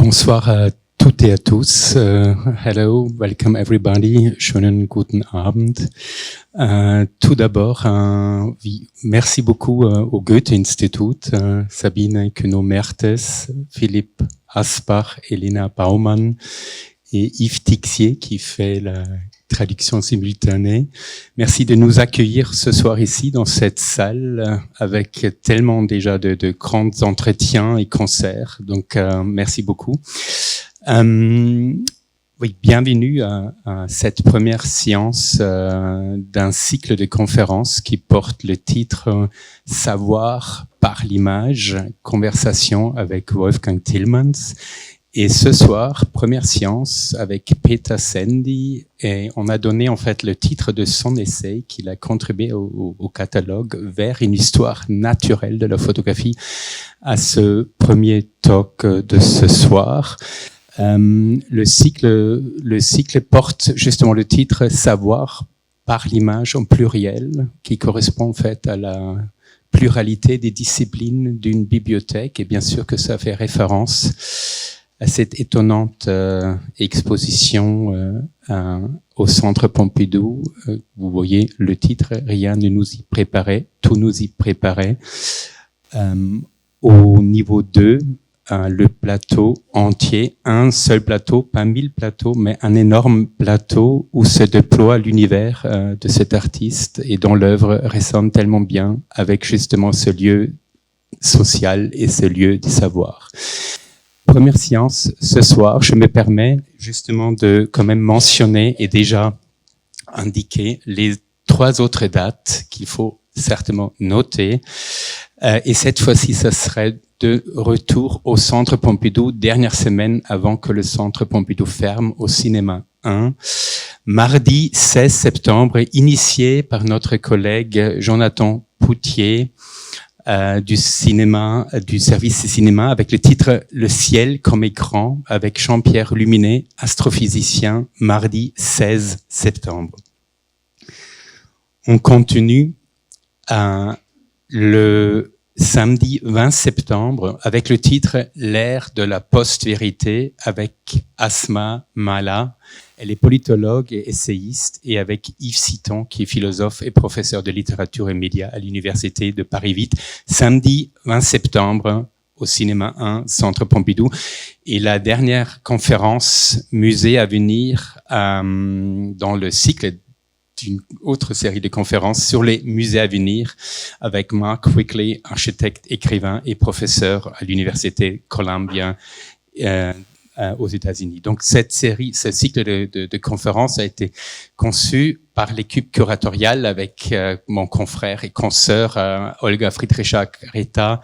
Bonsoir à toutes et à tous. Hello, welcome everybody. Schönen guten Abend. Tout d'abord, merci beaucoup au Goethe-Institut, Sabine Cuno-Mertes, Philippe Aspach, Elena Baumann et Yves Tixier qui fait la traduction simultanée. Merci de nous accueillir ce soir ici dans cette salle avec tellement déjà de grands entretiens et concerts. Donc merci beaucoup. Oui, bienvenue à cette première séance d'un cycle de conférences qui porte le titre Savoir par l'image, conversation avec Wolfgang Tillmans. Et ce soir, première séance avec Peter Szendy, et on a donné en fait le titre de son essai qu'il a contribué au catalogue vers une histoire naturelle de la photographie à ce premier talk de ce soir. Le cycle porte justement le titre Savoir par l'image en pluriel, qui correspond en fait à la pluralité des disciplines d'une bibliothèque, et bien sûr que ça fait référence à cette étonnante exposition au Centre Pompidou. Vous voyez le titre, Rien, nous y préparait, Tout nous y préparait. Au niveau 2, le plateau entier, un seul plateau, pas 1000 plateaux, mais un énorme plateau où se déploie l'univers de cet artiste et dont l'œuvre résonne tellement bien avec justement ce lieu social et ce lieu du savoir. Première séance ce soir, je me permets justement de quand même mentionner et déjà indiquer les 3 autres dates qu'il faut certainement noter. Et cette fois-ci, ça serait de retour au Centre Pompidou, dernière semaine avant que le Centre Pompidou ferme au cinéma 1. Mardi 16 septembre, initié par notre collègue Jonathan Poutier, du service cinéma, avec le titre Le ciel comme écran, avec Jean-Pierre Luminet, astrophysicien, mardi 16 septembre. On continue le samedi 20 septembre avec le titre L'ère de la post-vérité, avec Asma Mala. Elle est politologue et essayiste, et avec Yves Citon, qui est philosophe et professeur de littérature et médias à l'Université de Paris 8. Samedi 20 septembre, au cinéma 1, Centre Pompidou. Et la dernière conférence musée à venir dans le cycle d'une autre série de conférences sur les musées à venir avec Mark Wickley, architecte, écrivain et professeur à l'Université Columbia aux États-Unis. Donc ce cycle de conférences a été conçu par l'équipe curatoriale avec mon confrère et consoeur Olga Friedrichak-Reta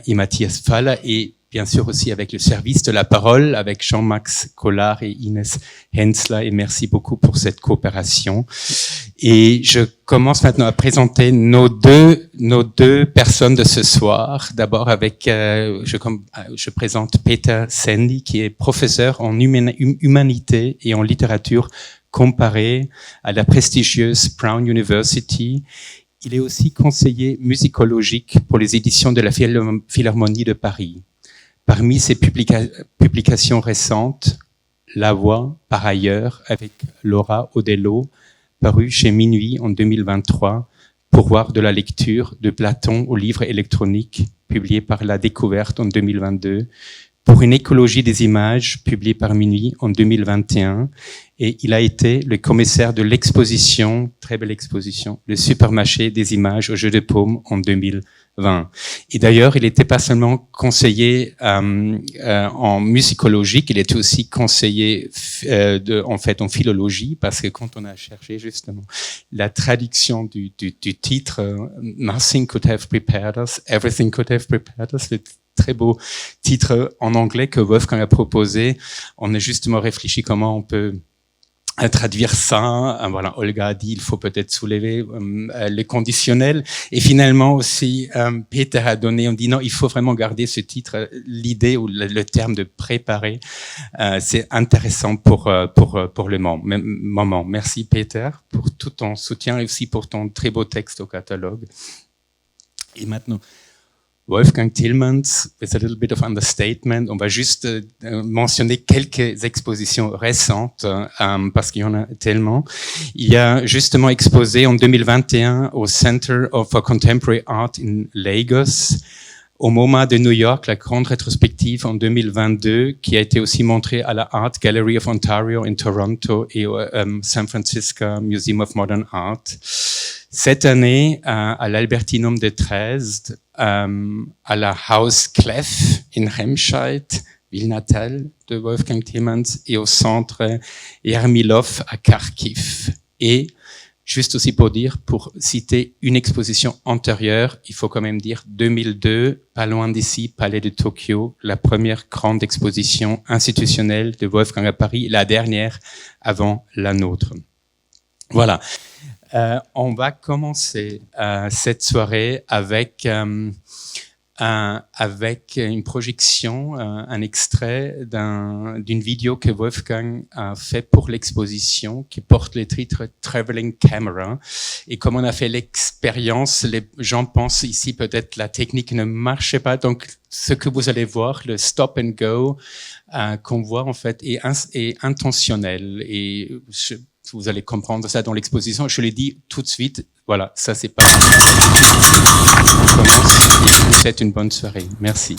et Matthias Faller, et bien sûr aussi avec le service de la parole, avec Jean-Max Collard et Inès Hensler, et merci beaucoup pour cette coopération. Et je commence maintenant à présenter nos deux personnes de ce soir. D'abord avec, je présente Peter Szendy, qui est professeur en humanité et en littérature comparée à la prestigieuse Brown University. Il est aussi conseiller musicologique pour les éditions de la Philharmonie de Paris. Parmi ses publications récentes, La Voix, par ailleurs, avec Laura Audello, paru chez Minuit en 2023, Pourvoir de la lecture de Platon au livre électronique, publié par La Découverte en 2022, Pour une écologie des images, publié par Minuit en 2021, et il a été le commissaire de l'exposition, très belle exposition, le supermarché des images au Jeu de Paume en 2020. Et d'ailleurs, il n'était pas seulement conseiller en musicologie, il était aussi conseiller en philologie, parce que quand on a cherché justement la traduction du titre Nothing could have prepared us, everything could have prepared us, le très beau titre en anglais que Wolfgang a proposé, on a justement réfléchi comment on peut traduire ça. Voilà, Olga a dit il faut peut-être soulever le conditionnel, et finalement aussi Peter a donné, on dit non, il faut vraiment garder ce titre, l'idée ou le terme de préparer, c'est intéressant pour le moment. Merci Peter pour tout ton soutien et aussi pour ton très beau texte au catalogue. Et maintenant Wolfgang Tillmans, with a little bit of understatement. On va juste mentionner quelques expositions récentes, parce qu'il y en a tellement. Il y a justement exposé en 2021 au Centre for Contemporary Art in Lagos, au MoMA de New York, la grande rétrospective en 2022, qui a été aussi montrée à la Art Gallery of Ontario in Toronto et au San Francisco Museum of Modern Art. Cette année, à l'Albertinum de Dresde, à la Haus Clef in Remscheid, ville natale de Wolfgang Tillmans, et au centre Yermilov à Kharkiv. Et juste aussi pour citer une exposition antérieure, il faut quand même dire 2002, pas loin d'ici, Palais de Tokyo, la première grande exposition institutionnelle de Wolfgang à Paris, la dernière avant la nôtre. Voilà. On va commencer cette soirée avec une projection, un extrait d'une vidéo que Wolfgang a fait pour l'exposition qui porte le titre Traveling Camera. Et comme on a fait l'expérience, les gens pensent ici peut-être la technique ne marchait pas. Donc, ce que vous allez voir, le stop and go qu'on voit en fait est intentionnel. Et vous allez comprendre ça dans l'exposition. Je l'ai dit tout de suite. Voilà, ça c'est pas. On commence et je vous souhaite une bonne soirée. Merci.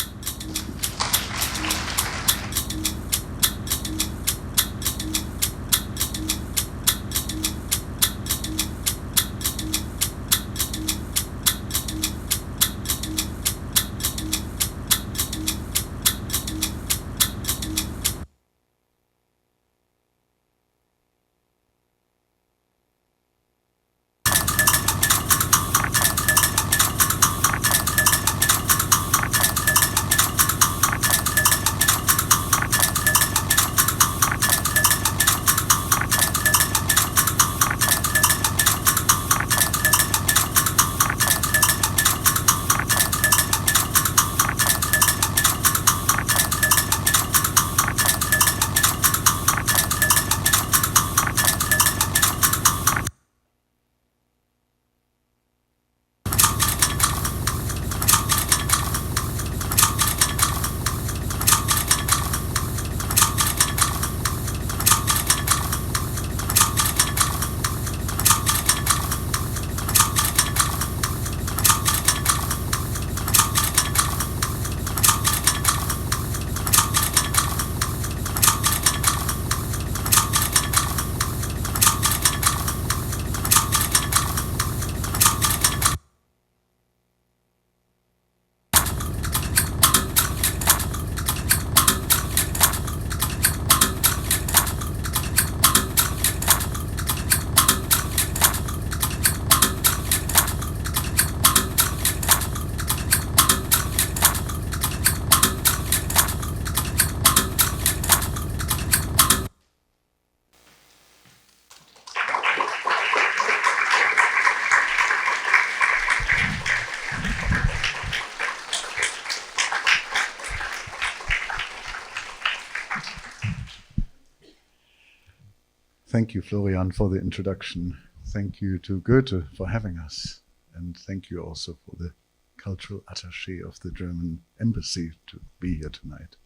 Thank you, Florian, for the introduction. Thank you to Goethe for having us. And thank you also for the cultural attaché of the German embassy to be here tonight.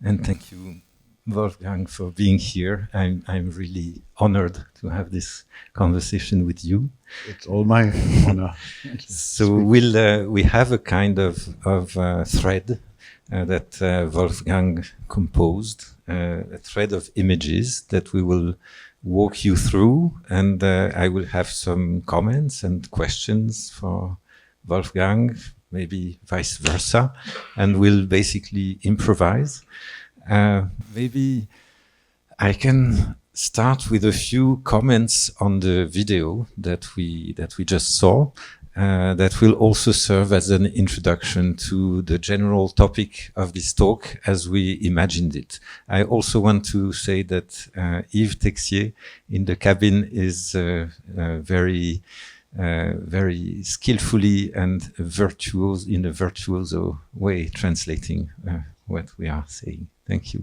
And thank you, Wolfgang, for being here. I'm really honored to have this conversation with you. It's all my honor. So we have a kind of thread that Wolfgang composed, a thread of images that we will walk you through, and I will have some comments and questions for Wolfgang, maybe vice versa, and we'll basically improvise. Maybe I can start with a few comments on the video that we just saw. That will also serve as an introduction to the general topic of this talk as we imagined it. I also want to say that Yves Texier in the cabin is very skillfully and in a virtuoso way translating what we are saying. Thank you.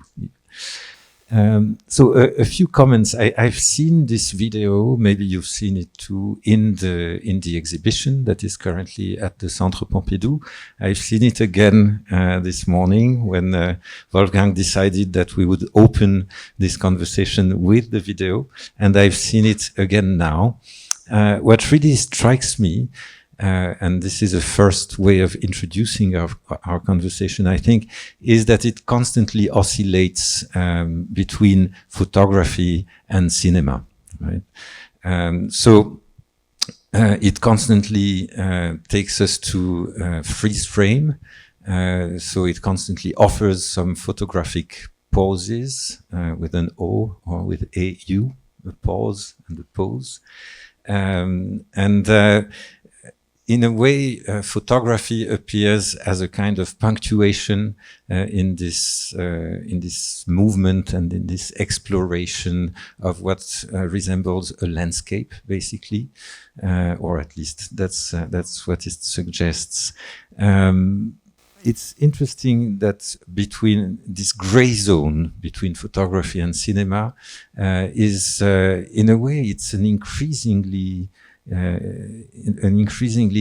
So a few comments. I've seen this video, maybe you've seen it too, in the exhibition that is currently at the Centre Pompidou. I've seen it again this morning when Wolfgang decided that we would open this conversation with the video, and I've seen it again now. What really strikes me, and this is a first way of introducing our conversation, I think, is that it constantly oscillates between photography and cinema, right? So it constantly takes us to freeze frame. So it constantly offers some photographic pauses with an O or with AU, a pause and a pose. In a way, photography appears as a kind of punctuation in this movement and in this exploration of what resembles a landscape, basically, or at least that's what it suggests. It's interesting that between this gray zone between photography and cinema is, in a way, it's an increasingly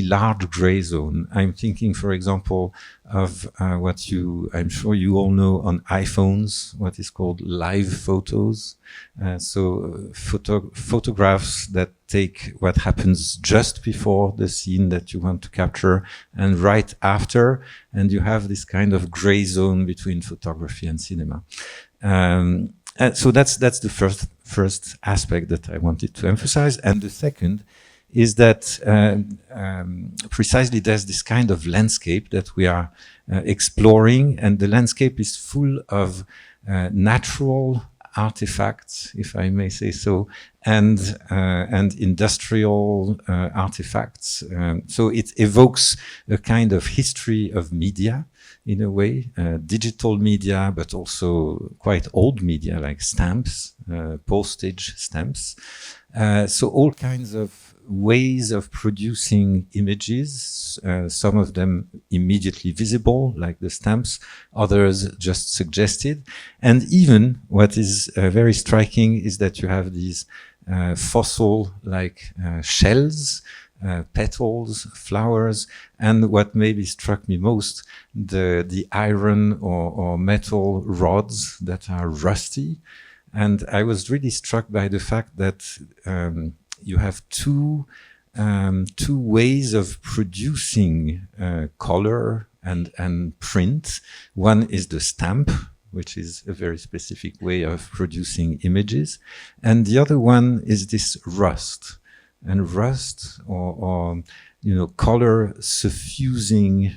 large gray zone. I'm thinking, for example, of what I'm sure you all know on iPhones, what is called live photos. Photographs that take what happens just before the scene that you want to capture and right after, and you have this kind of gray zone between photography and cinema. So that's the first aspect that I wanted to emphasize. And the second is that precisely there's this kind of landscape that we are exploring, and the landscape is full of natural artifacts, if I may say so, and industrial artifacts. So it evokes a kind of history of media, in a way, digital media, but also quite old media like stamps, postage stamps. So all kinds of ways of producing images, some of them immediately visible, like the stamps, others just suggested. And even what is very striking is that you have these fossil-like shells, petals, flowers, and what maybe struck me most, the iron or metal rods that are rusty. And I was really struck by the fact that you have two ways of producing color and print. One is the stamp, which is a very specific way of producing images, and the other one is this rust. And rust, or color suffusing,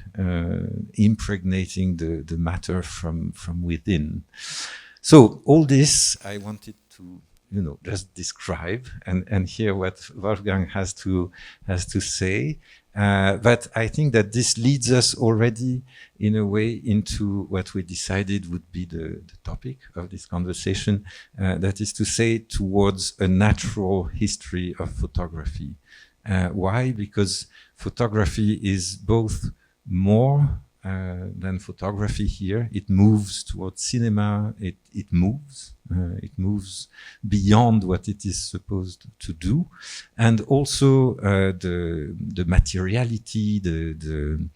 impregnating the matter from within. So all this I wanted to just describe and hear what Wolfgang has to say. But I think that this leads us already, in a way, into what we decided would be the topic of this conversation. That is to say, towards a natural history of photography. Why? Because photography is both more than photography here. It moves towards cinema. It moves beyond what it is supposed to do, and also the materiality, the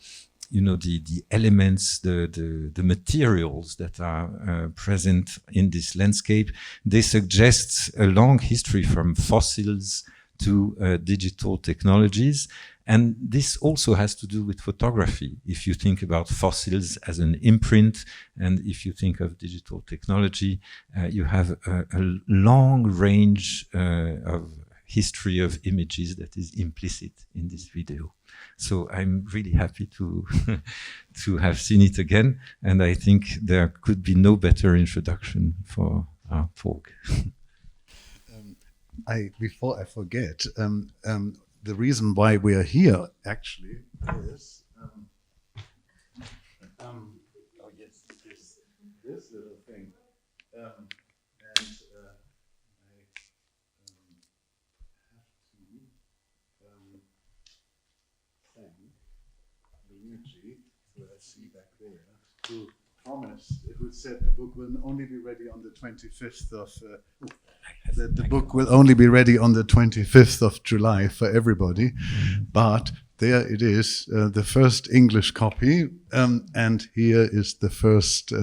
elements, the materials that are present in this landscape. They suggest a long history from fossils to digital technologies. And this also has to do with photography. If you think about fossils as an imprint, and if you think of digital technology, you have a long range of history of images that is implicit in this video. So I'm really happy to have seen it again, and I think there could be no better introduction for our talk. Before I forget, the reason why we are here actually is this little thing, and I have to thank Luigi, who I see back there, two prominent promised, who said the book will only be ready on the 25th of. The book will only be ready on the 25th of July for everybody, but there it is, the first English copy, and here is the first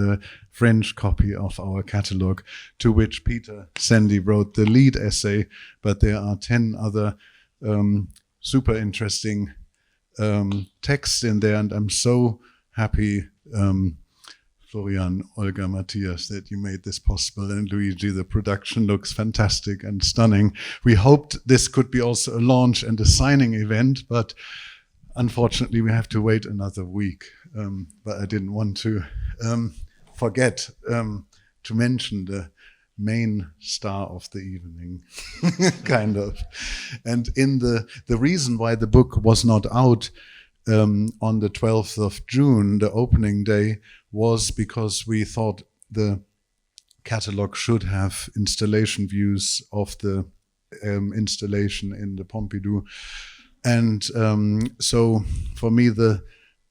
French copy of our catalogue, to which Peter Szendy wrote the lead essay, but there are 10 other super interesting texts in there, and I'm so happy, Florian, Olga, Matthias, that you made this possible, and Luigi, the production looks fantastic and stunning. We hoped this could be also a launch and a signing event, but unfortunately we have to wait another week. But I didn't want to forget to mention the main star of the evening, kind of. And in the reason why the book was not out on the 12th of June, the opening day, was because we thought the catalogue should have installation views of the installation in the Pompidou. And so for me, the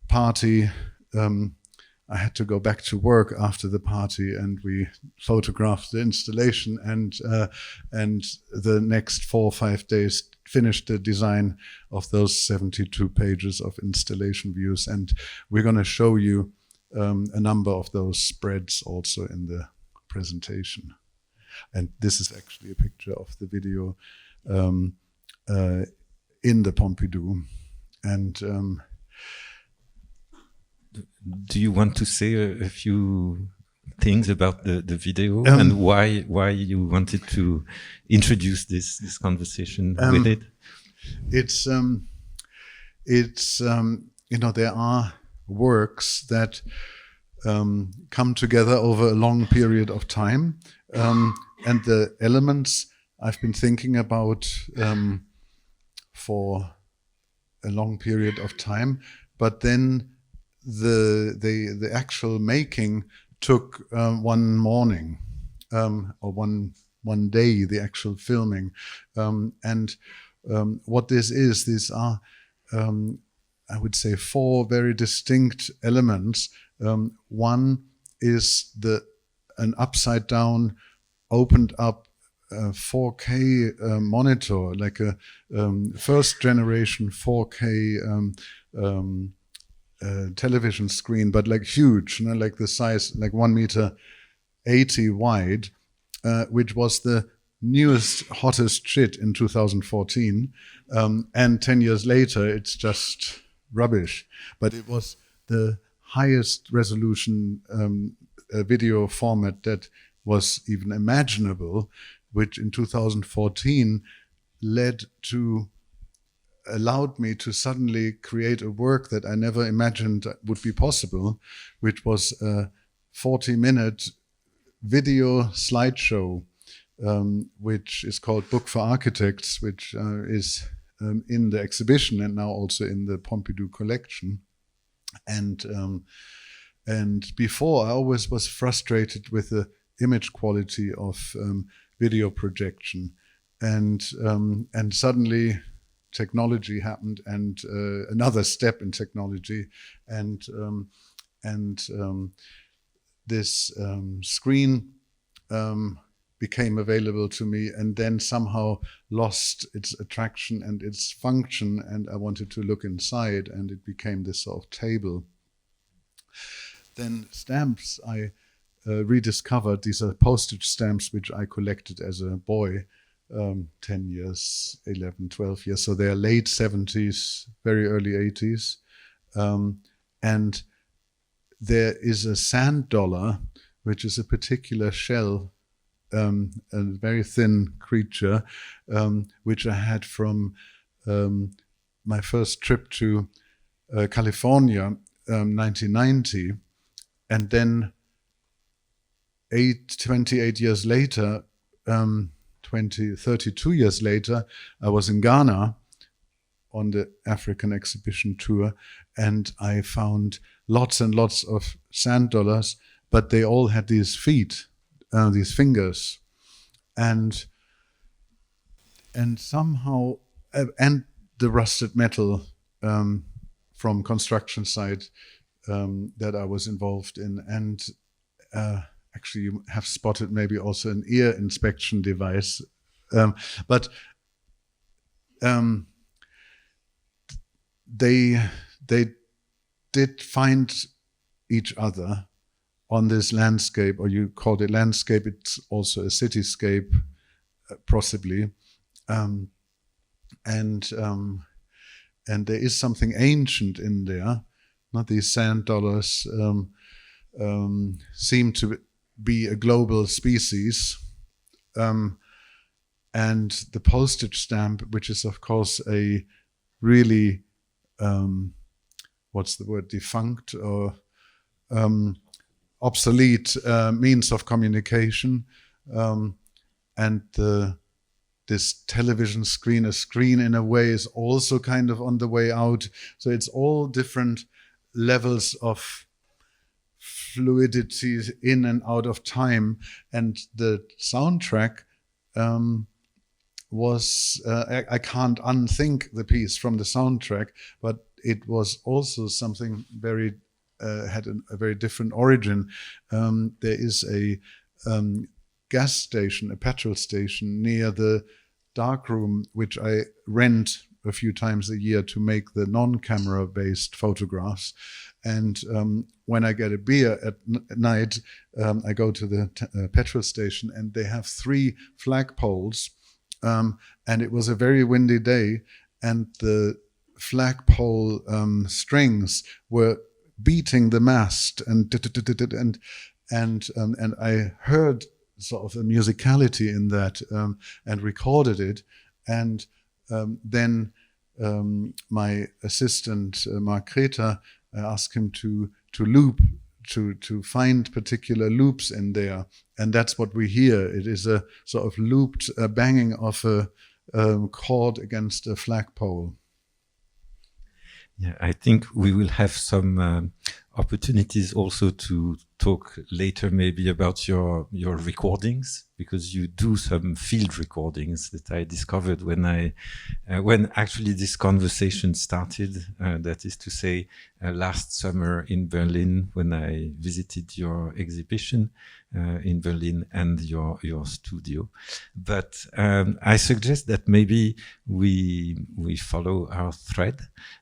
party, I had to go back to work after the party, and we photographed the installation, and the next 4 or 5 days finished the design of those 72 pages of installation views. And we're going to show you a number of those spreads also in the presentation. And this is actually a picture of the video in the Pompidou. And do you want to say a few things about the video and why you wanted to introduce this conversation with it? It's you know, there are works that come together over a long period of time, and the elements I've been thinking about for a long period of time, but then the actual making took one morning or one day, the actual filming, and what this is, these are I would say 4 very distinct elements. One is an upside down, opened up 4K monitor, like a first generation 4K television screen, but like huge, you know, like the size, like 1.80 meters wide, which was the newest, hottest shit in 2014. And 10 years later, it's just rubbish. But it was the highest resolution video format that was even imaginable, which in 2014 allowed me to suddenly create a work that I never imagined would be possible, which was a 40-minute video slideshow, which is called Book for Architects, which is in the exhibition and now also in the Pompidou collection. And before, I always was frustrated with the image quality of video projection, and suddenly technology happened, and another step in technology, and this screen became available to me, and then somehow lost its attraction and its function, and I wanted to look inside, and it became this sort of table. Then stamps, I rediscovered. These are postage stamps which I collected as a boy, 10 years, 11, 12 years. So they are late 70s, very early 80s. And there is a sand dollar, which is a particular shell, a very thin creature, which I had from my first trip to California, 1990. And then 28 years later, 32 years later, I was in Ghana on the African exhibition tour, and I found lots and lots of sand dollars, but they all had these feet, these fingers, and somehow, and the rusted metal from construction site that I was involved in, and actually you have spotted maybe also an ear inspection device, but they did find each other on this landscape, or you called it landscape, it's also a cityscape, possibly. And there is something ancient in there. Not these sand dollars seem to be a global species. And the postage stamp, which is of course a really, what's the word, defunct or obsolete means of communication. And this television screen, a screen in a way, is also kind of on the way out. So it's all different levels of fluidity in and out of time. And the soundtrack was, I can't unthink the piece from the soundtrack, but it was also something very, had a very different origin. There is a gas station, a petrol station near the darkroom, which I rent a few times a year to make the non-camera based photographs. And when I get a beer at night, I go to the petrol station, and they have 3 flagpoles. And it was a very windy day, and the flagpole strings were beating the mast, and I heard sort of a musicality in that, and recorded it. And then my assistant Margreta, I asked him to loop, to find particular loops in there, and that's what we hear. It is a sort of looped banging of a chord against a flagpole. Yeah, I think we will have some opportunities also to talk later maybe about your recordings, because you do some field recordings that I discovered when actually this conversation started, that is to say last summer in Berlin, when I visited your exhibition in Berlin and your studio. But I suggest that maybe we follow our thread,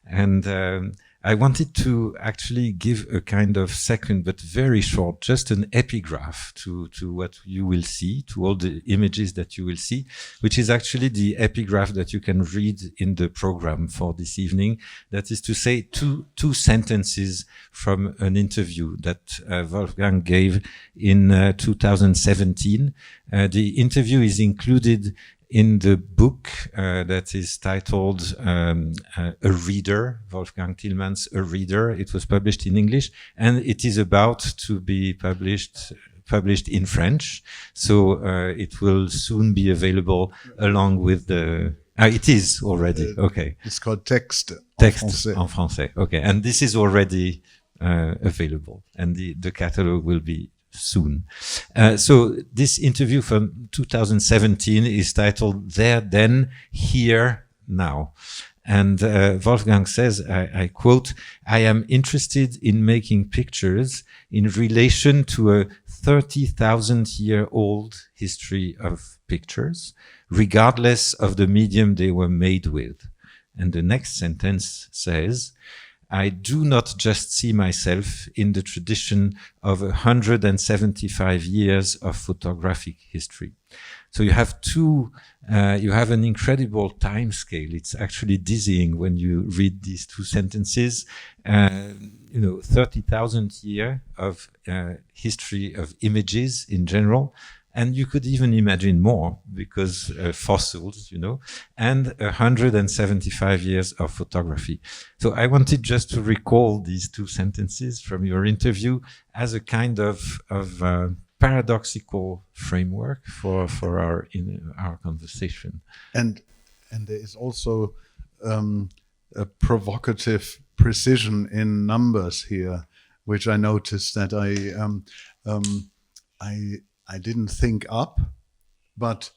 and I wanted to actually give a kind of second, but very short, just an epigraph to what you will see, to all the images that you will see, which is actually the epigraph that you can read in the program for this evening. That is to say, two sentences from an interview that Wolfgang gave in 2017. The interview is included in the book that is titled A Reader, Wolfgang Tillmans, A Reader. It was published in English, and it is about to be published in French. So it will soon be available along with the... it is already, okay. It's called Texte en français. Okay, and this is already available, and the catalogue will be soon. So this interview from 2017 is titled There, Then, Here, Now. And Wolfgang says, I quote, "I am interested in making pictures in relation to a 30,000-year-old history of pictures, regardless of the medium they were made with." And the next sentence says, "I do not just see myself in the tradition of 175 years of photographic history." So you have you have an incredible time scale. It's actually dizzying when you read these 2 sentences. 30,000 years of history of images in general. And you could even imagine more, because fossils, and 175 years of photography. So I wanted just to recall these 2 sentences from your interview as a kind of paradoxical framework for our conversation. And there is also a provocative precision in numbers here, which I noticed that I didn't think up, but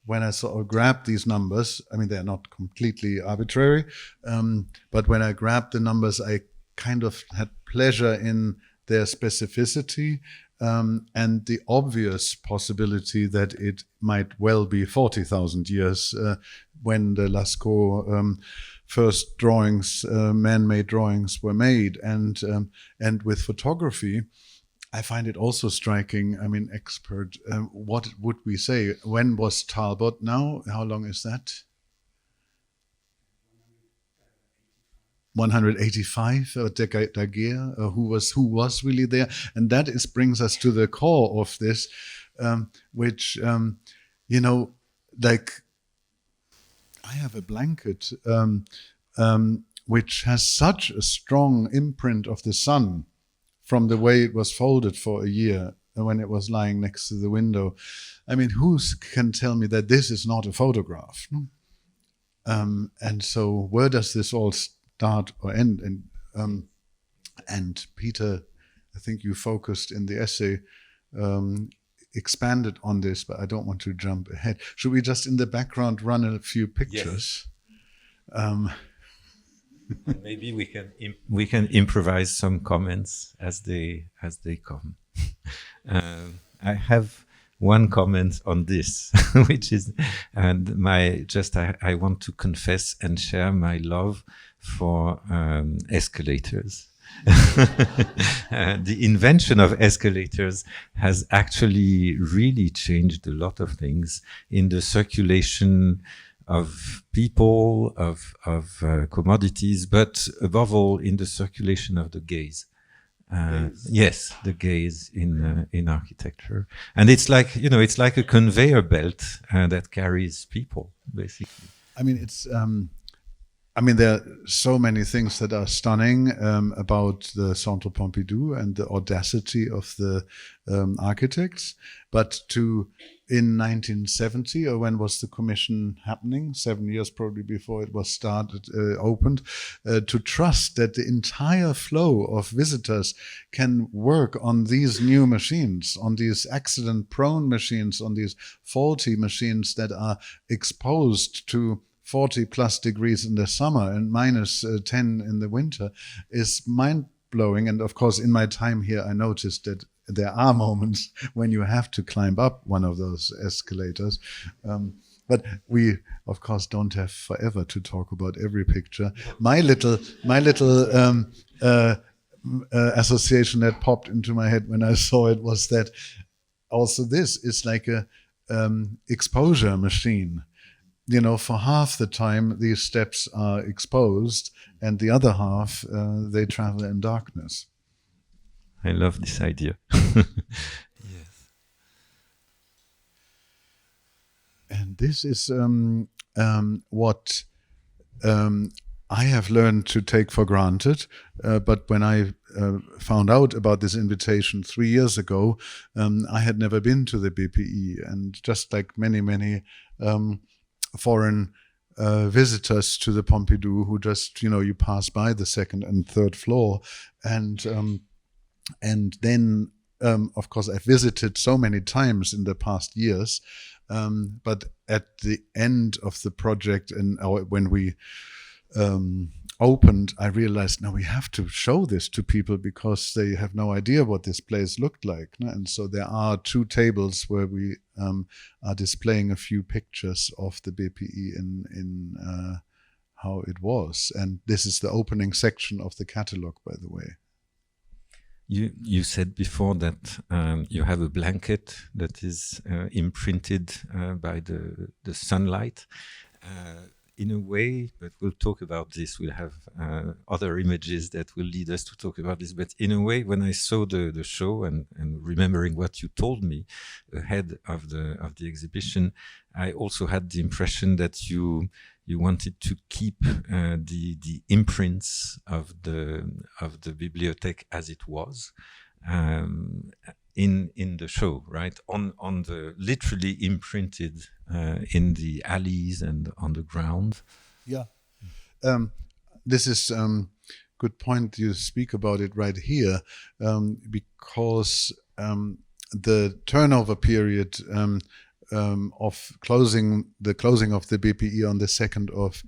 when I sort of grabbed these numbers, I mean, they're not completely arbitrary, but when I grabbed the numbers, I kind of had pleasure in their specificity, and the obvious possibility that it might well be 40,000 years when the Lascaux first drawings, man-made drawings, were made. And with photography, I find it also striking. I mean, expert, what would we say? When was Talbot now? How long is that? 185, Daguerre, who was really there. And that brings us to the core of this, which, like, I have a blanket which has such a strong imprint of the sun from the way it was folded for a year when it was lying next to the window. I mean, who can tell me that this is not a photograph? And so where does this all start or end? And Peter, I think you focused in the essay, expanded on this, but I don't want to jump ahead. Should we just in the background run a few pictures? Yes. Maybe we can improvise some comments as they come. I have one comment on this, which is, and I want to confess and share my love for escalators. The invention of escalators has actually really changed a lot of things in the circulation of people, of commodities, but above all in the circulation of the gaze. Yes, the gaze in architecture, and it's like it's like a conveyor belt that carries people, basically. I mean, there are so many things that are stunning about the Centre Pompidou and the audacity of the architects. But in 1970, or when was the commission happening? 7 years probably before it was opened, to trust that the entire flow of visitors can work on these new machines, on these accident-prone machines, on these faulty machines that are exposed to 40 plus degrees in the summer and minus 10 in the winter, is mind-blowing. And of course, in my time here, I noticed that there are moments when you have to climb up one of those escalators. But we, of course, don't have forever to talk about every picture. My little association that popped into my head when I saw it was that also this is like a exposure machine. For half the time, these steps are exposed, and the other half, they travel in darkness. I love this idea. Yes. And this is what I have learned to take for granted. But when I found out about this invitation 3 years ago, I had never been to the BPE. And just like many foreign visitors to the Pompidou who just, you pass by the second and third floor. And then, of course, I've visited so many times in the past years. But at the end of the project and when we opened, I realized now we have to show this to people because they have no idea what this place looked like. And so there are 2 tables where we are displaying a few pictures of the BPE in how it was. And this is the opening section of the catalogue, by the way. You said before that you have a blanket that is imprinted by the sunlight. In a way, but we'll talk about this. We'll have other images that will lead us to talk about this. But in a way, when I saw the show and remembering what you told me ahead of the exhibition, I also had the impression that you wanted to keep the imprints of the bibliothèque as it was. In the show, right? On the literally imprinted in the alleys and on the ground. Yeah. This is good point. You speak about it right here because the turnover period of the closing of the BPE on the 2nd of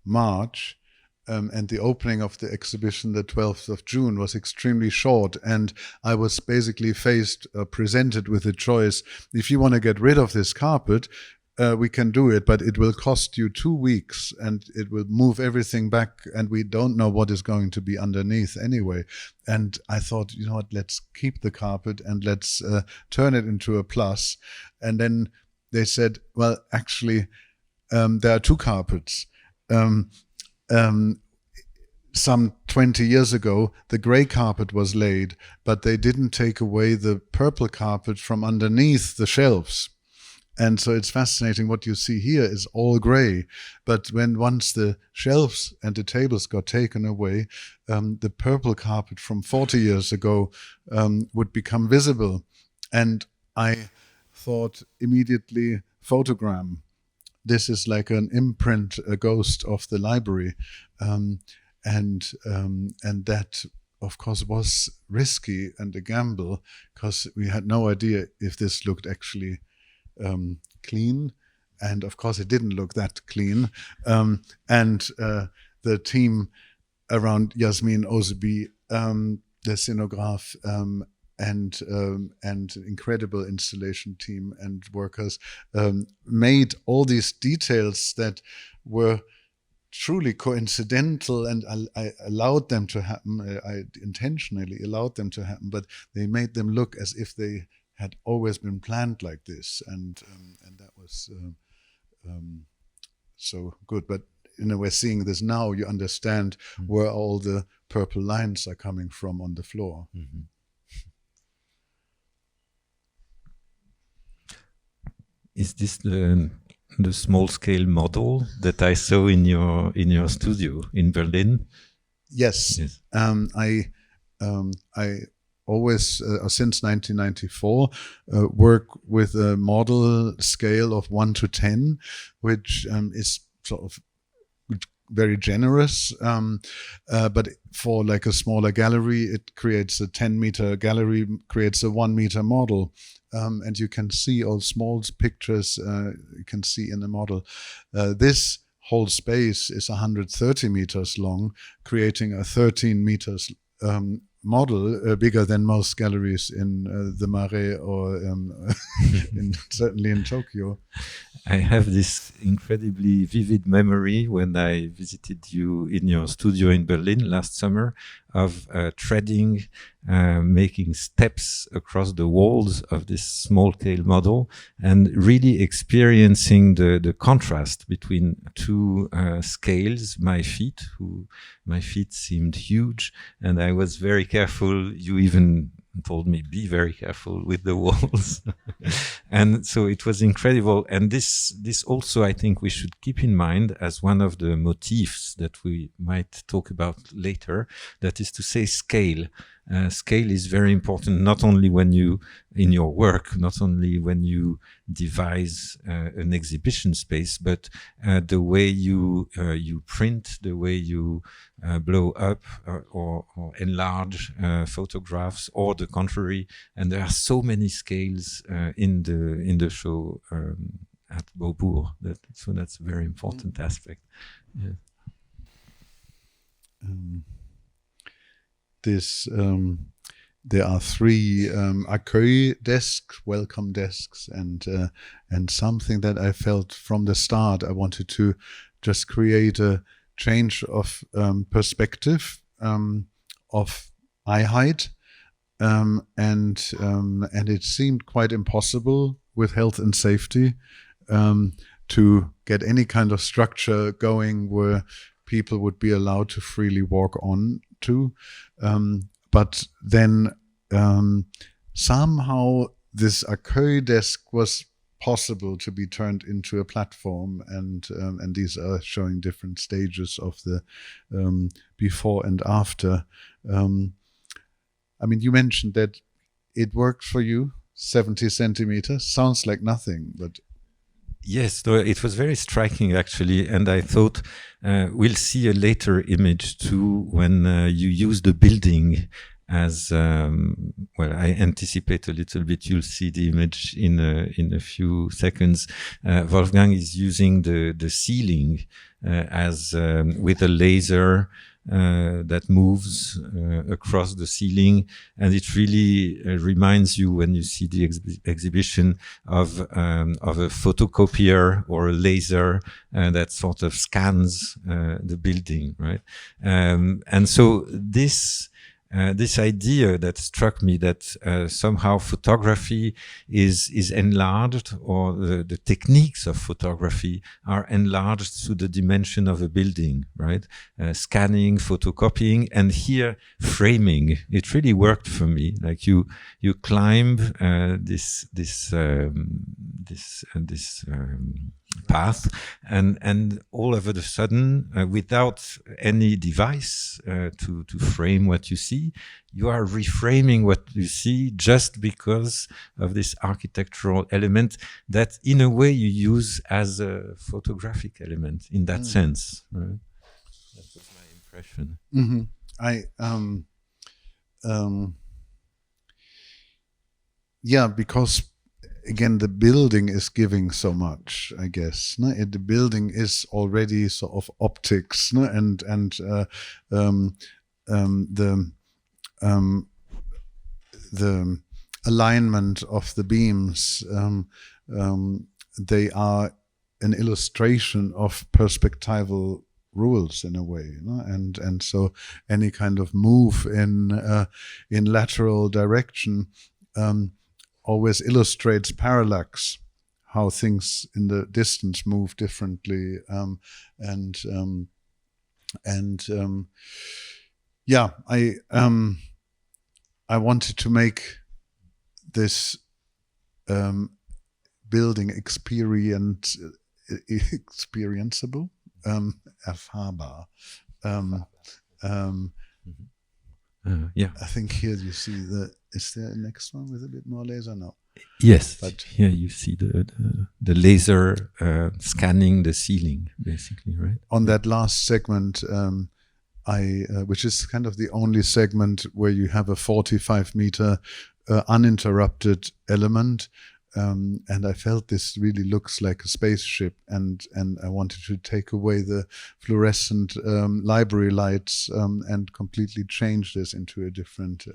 March and the opening of the exhibition, the 12th of June, was extremely short. And I was basically presented with a choice. If you want to get rid of this carpet, we can do it, but it will cost you 2 weeks and it will move everything back, and we don't know what is going to be underneath anyway. And I thought, you know what, let's keep the carpet and let's turn it into a plus. And then they said, well, actually, there are 2 carpets. Some 20 years ago, the gray carpet was laid, but they didn't take away the purple carpet from underneath the shelves. And so it's fascinating. What you see here is all gray. But once the shelves and the tables got taken away, the purple carpet from 40 years ago would become visible. And I thought immediately, photogram. This is like an imprint, a ghost of the library. And that, of course, was risky and a gamble, because we had no idea if this looked actually clean, and of course it didn't look that clean. The team around Yasmin Ozeby, the scenograph, and incredible installation team and workers made all these details that were truly coincidental, and I allowed them to happen. I intentionally allowed them to happen, but they made them look as if they had always been planned like this, and that was so good. But in a way, seeing this now, you understand where all the purple lines are coming from on the floor. Mm-hmm. Is this the small scale model that I saw in your studio in Berlin? Yes. I always, since 1994, work with a model scale of 1 to 10, which is sort of very generous. But for like a smaller gallery, it creates a 10-meter gallery, creates a 1-meter model. And you can see all small pictures you can see in the model. This whole space is 130 meters long, creating a 13 meters model, bigger than most galleries in the Marais or certainly in Tokyo. I have this incredibly vivid memory when I visited you in your studio in Berlin last summer of treading, making steps across the walls of this small-scale model and really experiencing the contrast between 2 scales, my feet seemed huge, and I was very careful. You even told me, be very careful with the walls. And so it was incredible. And this also, I think we should keep in mind as one of the motifs that we might talk about later, that is to say scale. Scale is very important, not only when you, in your work, not only when you devise an exhibition space, but the way you print, the way you blow up or enlarge photographs, or the contrary. And there are so many scales in the show at Beaubourg. So that's a very important aspect. Yeah. There are 3 accueil desks, welcome desks, and something that I felt from the start. I wanted to just create a change of perspective, of eye height, and it seemed quite impossible with health and safety to get any kind of structure going where people would be allowed to freely walk on to. But then somehow this accueil desk was possible to be turned into a platform, and these are showing different stages of the before and after. I mean, you mentioned that it worked for you, 70 centimeters. Sounds like nothing, but yes, it was very striking actually, and I thought we'll see a later image too when you use the building as well. I anticipate a little bit. You'll see the image in a few seconds. Wolfgang is using the ceiling as with a laser that moves across the ceiling, and it really reminds you, when you see the exhibition, of a photocopier or a laser that sort of scans the building, right? And so this idea that struck me, that somehow photography is enlarged, or the techniques of photography are enlarged to the dimension of a building, right? Scanning, photocopying, and here framing. It really worked for me. Like you climb this path, and all of a sudden, without any device to frame what you see, you are reframing what you see just because of this architectural element that, in a way, you use as a photographic element in that sense. Right? That was my impression. Yeah, because again, the building is giving so much, I guess. No? The building is already sort of optics, no? and the alignment of the beams. They are an illustration of perspectival rules in a way, no? and so any kind of move in lateral direction always illustrates parallax, how things in the distance move differently, yeah, I wanted to make this building experienceable, erfahrbar. Yeah, I think here you see is there a next one with a bit more laser? No. Yes, but here you see the laser scanning the ceiling, basically, right? On that last segment, which is kind of the only segment where you have a 45-meter uninterrupted element, and I felt this really looks like a spaceship, and I wanted to take away the fluorescent library lights and completely change this into a different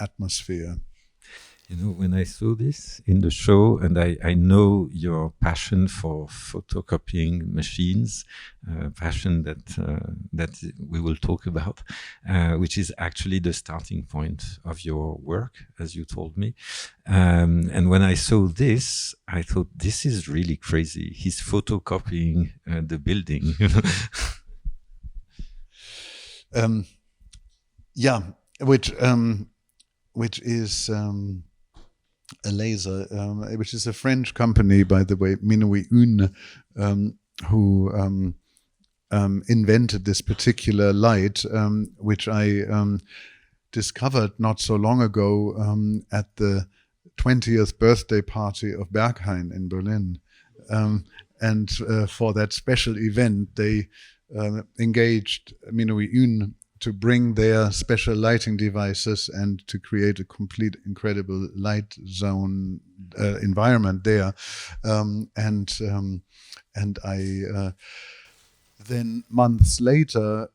atmosphere. You know, when I saw this in the show, and I know your passion for photocopying machines, passion that we will talk about, which is actually the starting point of your work, as you told me. And when I saw this, I thought, this is really crazy. He's photocopying the building. Yeah, which is a laser, which is a French company, by the way, Minuit Une, who invented this particular light, which I discovered not so long ago at the 20th birthday party of Berghain in Berlin. And for that special event, they engaged Minuit Une to bring their special lighting devices and to create a complete incredible light zone environment there. And I then months later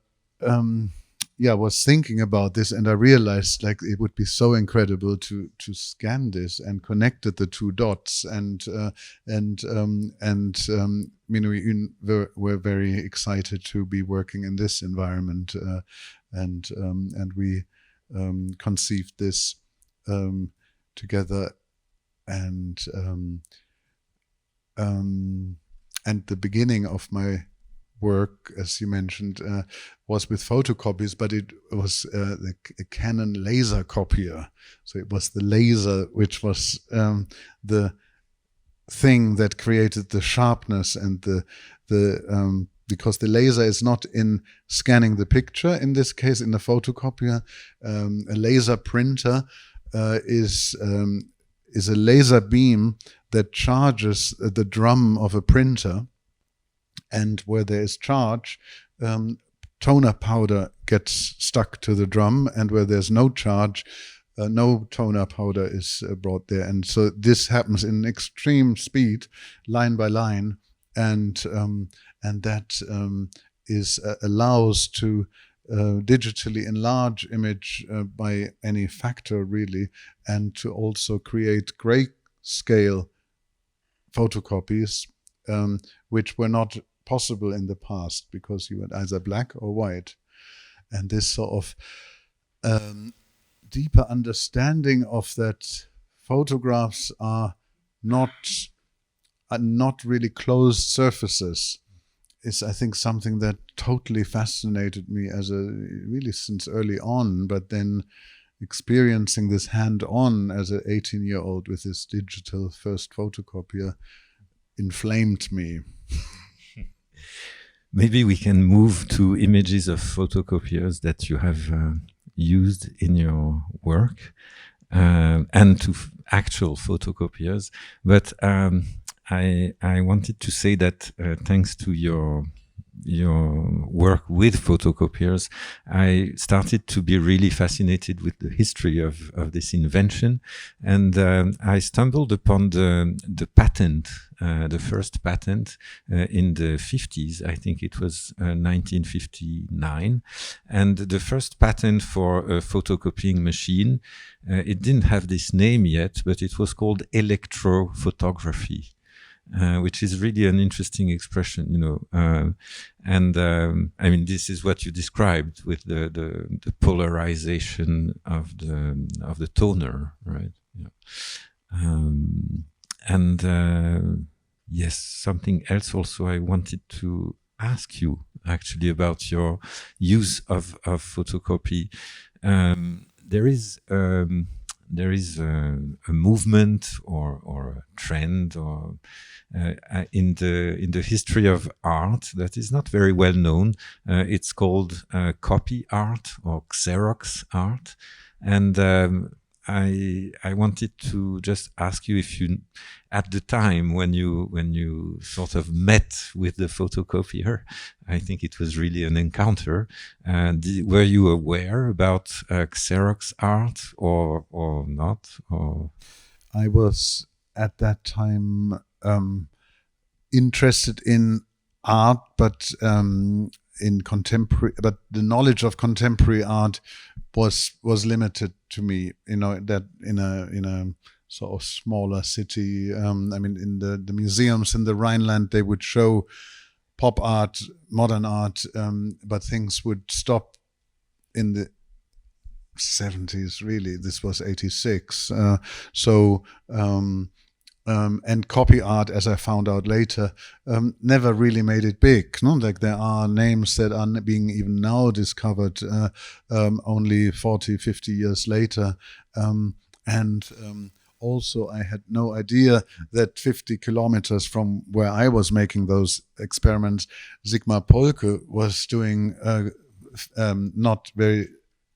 was thinking about this, and I realized like it would be so incredible to scan this and connected the two dots, and Minuit Une were very excited to be working in this environment, and we conceived this together, and the beginning of my work, as you mentioned, was with photocopies, but it was a Canon laser copier. So it was the laser which was the thing that created the sharpness and the because the laser is not in scanning the picture. In this case, in the photocopier, a laser printer is a laser beam that charges the drum of a printer. And where there is charge, toner powder gets stuck to the drum, and where there's no charge, no toner powder is brought there. And so this happens in extreme speed, line by line, and that allows to digitally enlarge image by any factor, really, and to also create grayscale photocopies, which were not possible in the past because you had either black or white. And this sort of deeper understanding of that photographs are not really closed surfaces is, I think, something that totally fascinated me really since early on, but then experiencing this hand-on as an 18-year-old with this digital first photocopier inflamed me. Maybe we can move to images of photocopiers that you have used in your work, and to actual photocopiers. But I wanted to say that thanks to your work with photocopiers, I started to be really fascinated with the history of this invention, and I stumbled upon the patent, the first patent in the 50s. I think it was 1959, and the first patent for a photocopying machine. It didn't have this name yet, but it was called electrophotography. Which is really an interesting expression, you know, and I mean, this is what you described with the polarization of the toner, right? Yeah. And yes, something else also I wanted to ask you actually about your use of photocopy. There is a movement or a trend or in the history of art that is not very well known. It's called copy art or Xerox art, and I wanted to just ask you if you, at the time when you sort of met with the photocopier, I think it was really an encounter. Were you aware about Xerox art or not? Or I was at that time interested in art, but in contemporary. But the knowledge of contemporary art was limited to me. You know, that in a sort of smaller city. I mean, in the museums in the Rhineland, they would show pop art, modern art, but things would stop in the 70s, really. This was 86. And copy art, as I found out later, never really made it big. No? Like there are names that are being even now discovered only 40, 50 years later. Also, I had no idea that 50 kilometers from where I was making those experiments, Sigmar Polke was doing not very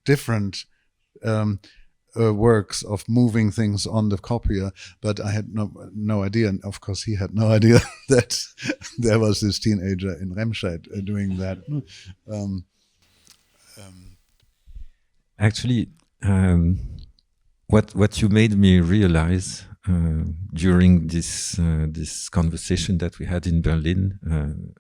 different works of moving things on the copier, but I had no idea, and of course he had no idea that there was this teenager in Remscheid doing that. Actually, what you made me realize during this conversation that we had in Berlin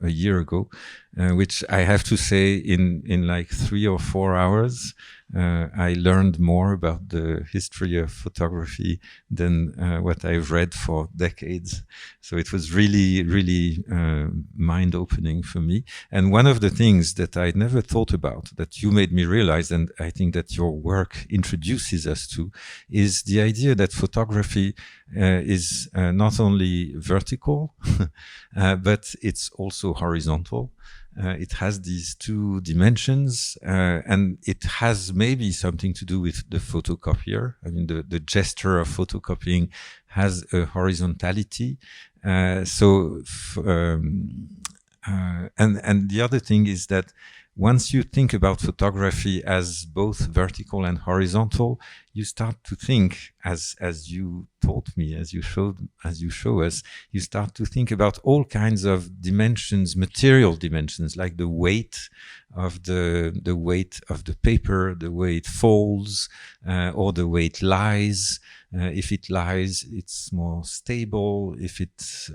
a year ago, which I have to say in like 3 or 4 hours, I learned more about the history of photography than what I've read for decades. So it was really, really mind-opening for me. And one of the things that I never thought about, that you made me realize, and I think that your work introduces us to, is the idea that photography is not only vertical, but it's also horizontal. It has these two dimensions, and it has maybe something to do with the photocopier. I mean, the gesture of photocopying has a horizontality. And the other thing is that once you think about photography as both vertical and horizontal, you start to think, as you taught me, as you show us, you start to think about all kinds of dimensions, material dimensions, like the weight of the paper, the way it folds, or the way it lies. If it lies, it's more stable. If it's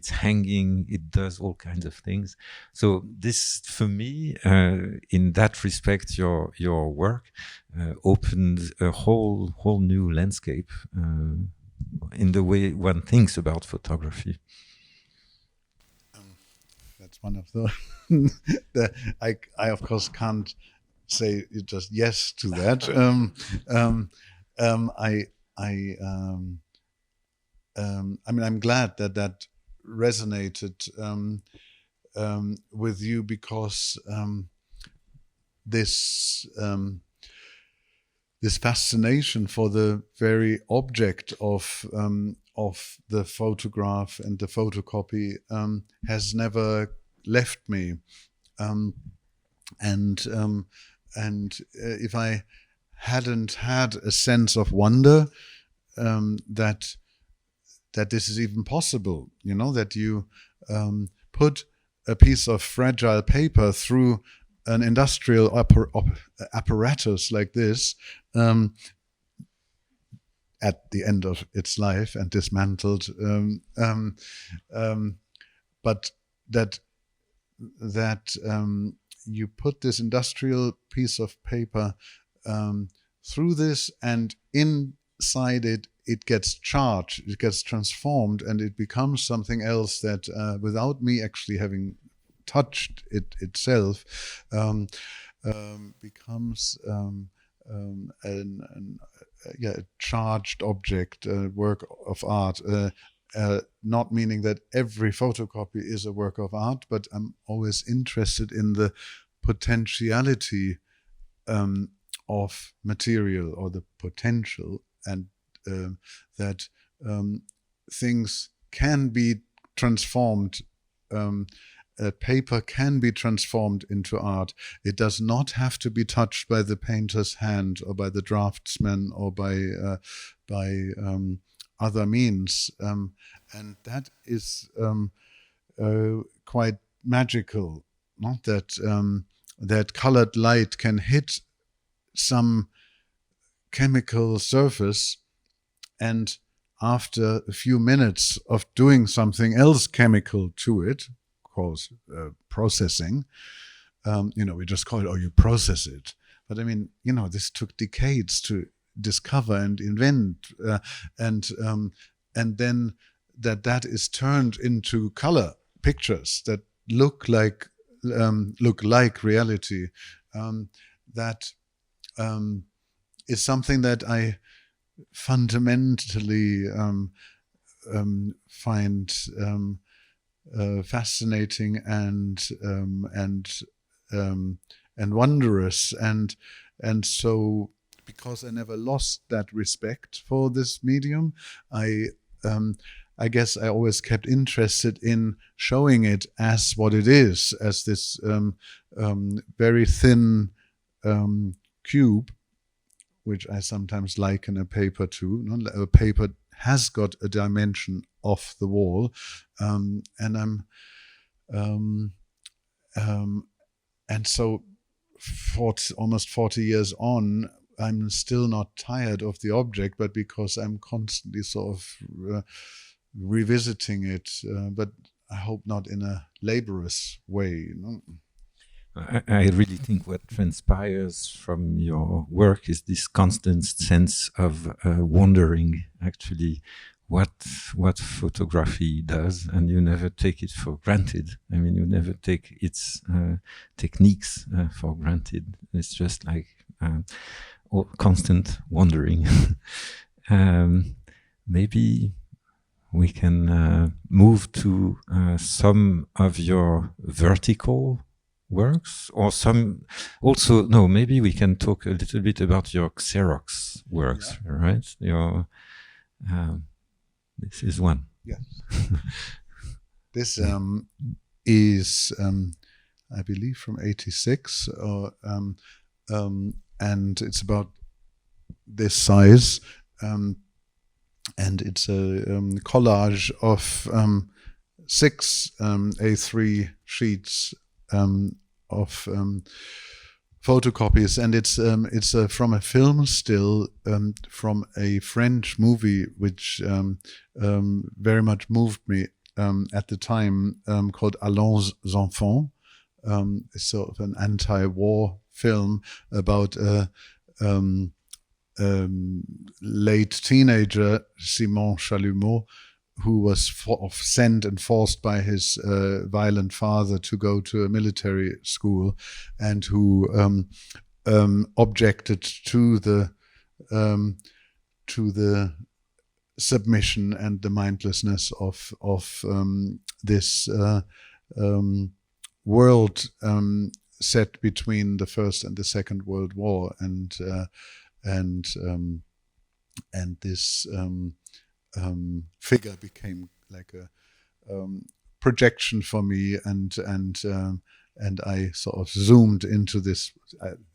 hanging, it does all kinds of things. So this, for me, in that respect, your work opened a whole new landscape in the way one thinks about photography. That's one of the. I of course can't say just yes to that. I mean, I'm glad that resonated with you, because this fascination for the very object of the photograph and the photocopy has never left me, and if I hadn't had a sense of wonder that this is even possible, that you put a piece of fragile paper through an industrial apparatus like this at the end of its life and dismantled, but that you put this industrial piece of paper through this, and inside it gets charged, it gets transformed, and it becomes something else that, without me actually having touched it itself, becomes a charged object, a work of art. Not meaning that every photocopy is a work of art, but I'm always interested in the potentiality of material, or the potential, and that things can be transformed. Paper can be transformed into art. It does not have to be touched by the painter's hand, or by the draftsman, or by other means, and that is quite magical. Not that colored light can hit some chemical surface, and after a few minutes of doing something else chemical to it, called processing, we just call it, you process it. But I mean, this took decades to discover and invent, and then that is turned into color pictures that look like reality. That is something that I fundamentally find fascinating and wondrous, and so, because I never lost that respect for this medium, I guess I always kept interested in showing it as what it is, as this very thin cube, which I sometimes liken a paper to. A paper has got a dimension off the wall, and so almost 40 years on, I'm still not tired of the object, but because I'm constantly sort of revisiting it, but I hope not in a laborious way. I really think what transpires from your work is this constant sense of wondering, actually, what photography does, and you never take it for granted. I mean, you never take its techniques for granted. It's just like constant wondering. Maybe we can move to some of your vertical works, or some also. No, maybe we can talk a little bit about your Xerox works, right? Your this is one. Yes. This is, I believe, from '86, and it's about this size, and it's a collage of 6 A3 sheets of photocopies, and it's from a film still from a French movie which very much moved me at the time, called Allons enfants. It's sort of an anti-war film about a late teenager, Simon Chalumeau, who was sent and forced by his violent father to go to a military school, and who objected to the submission and the mindlessness of this world set between the First and the Second World War, and this figure became like a projection for me, and I sort of zoomed into this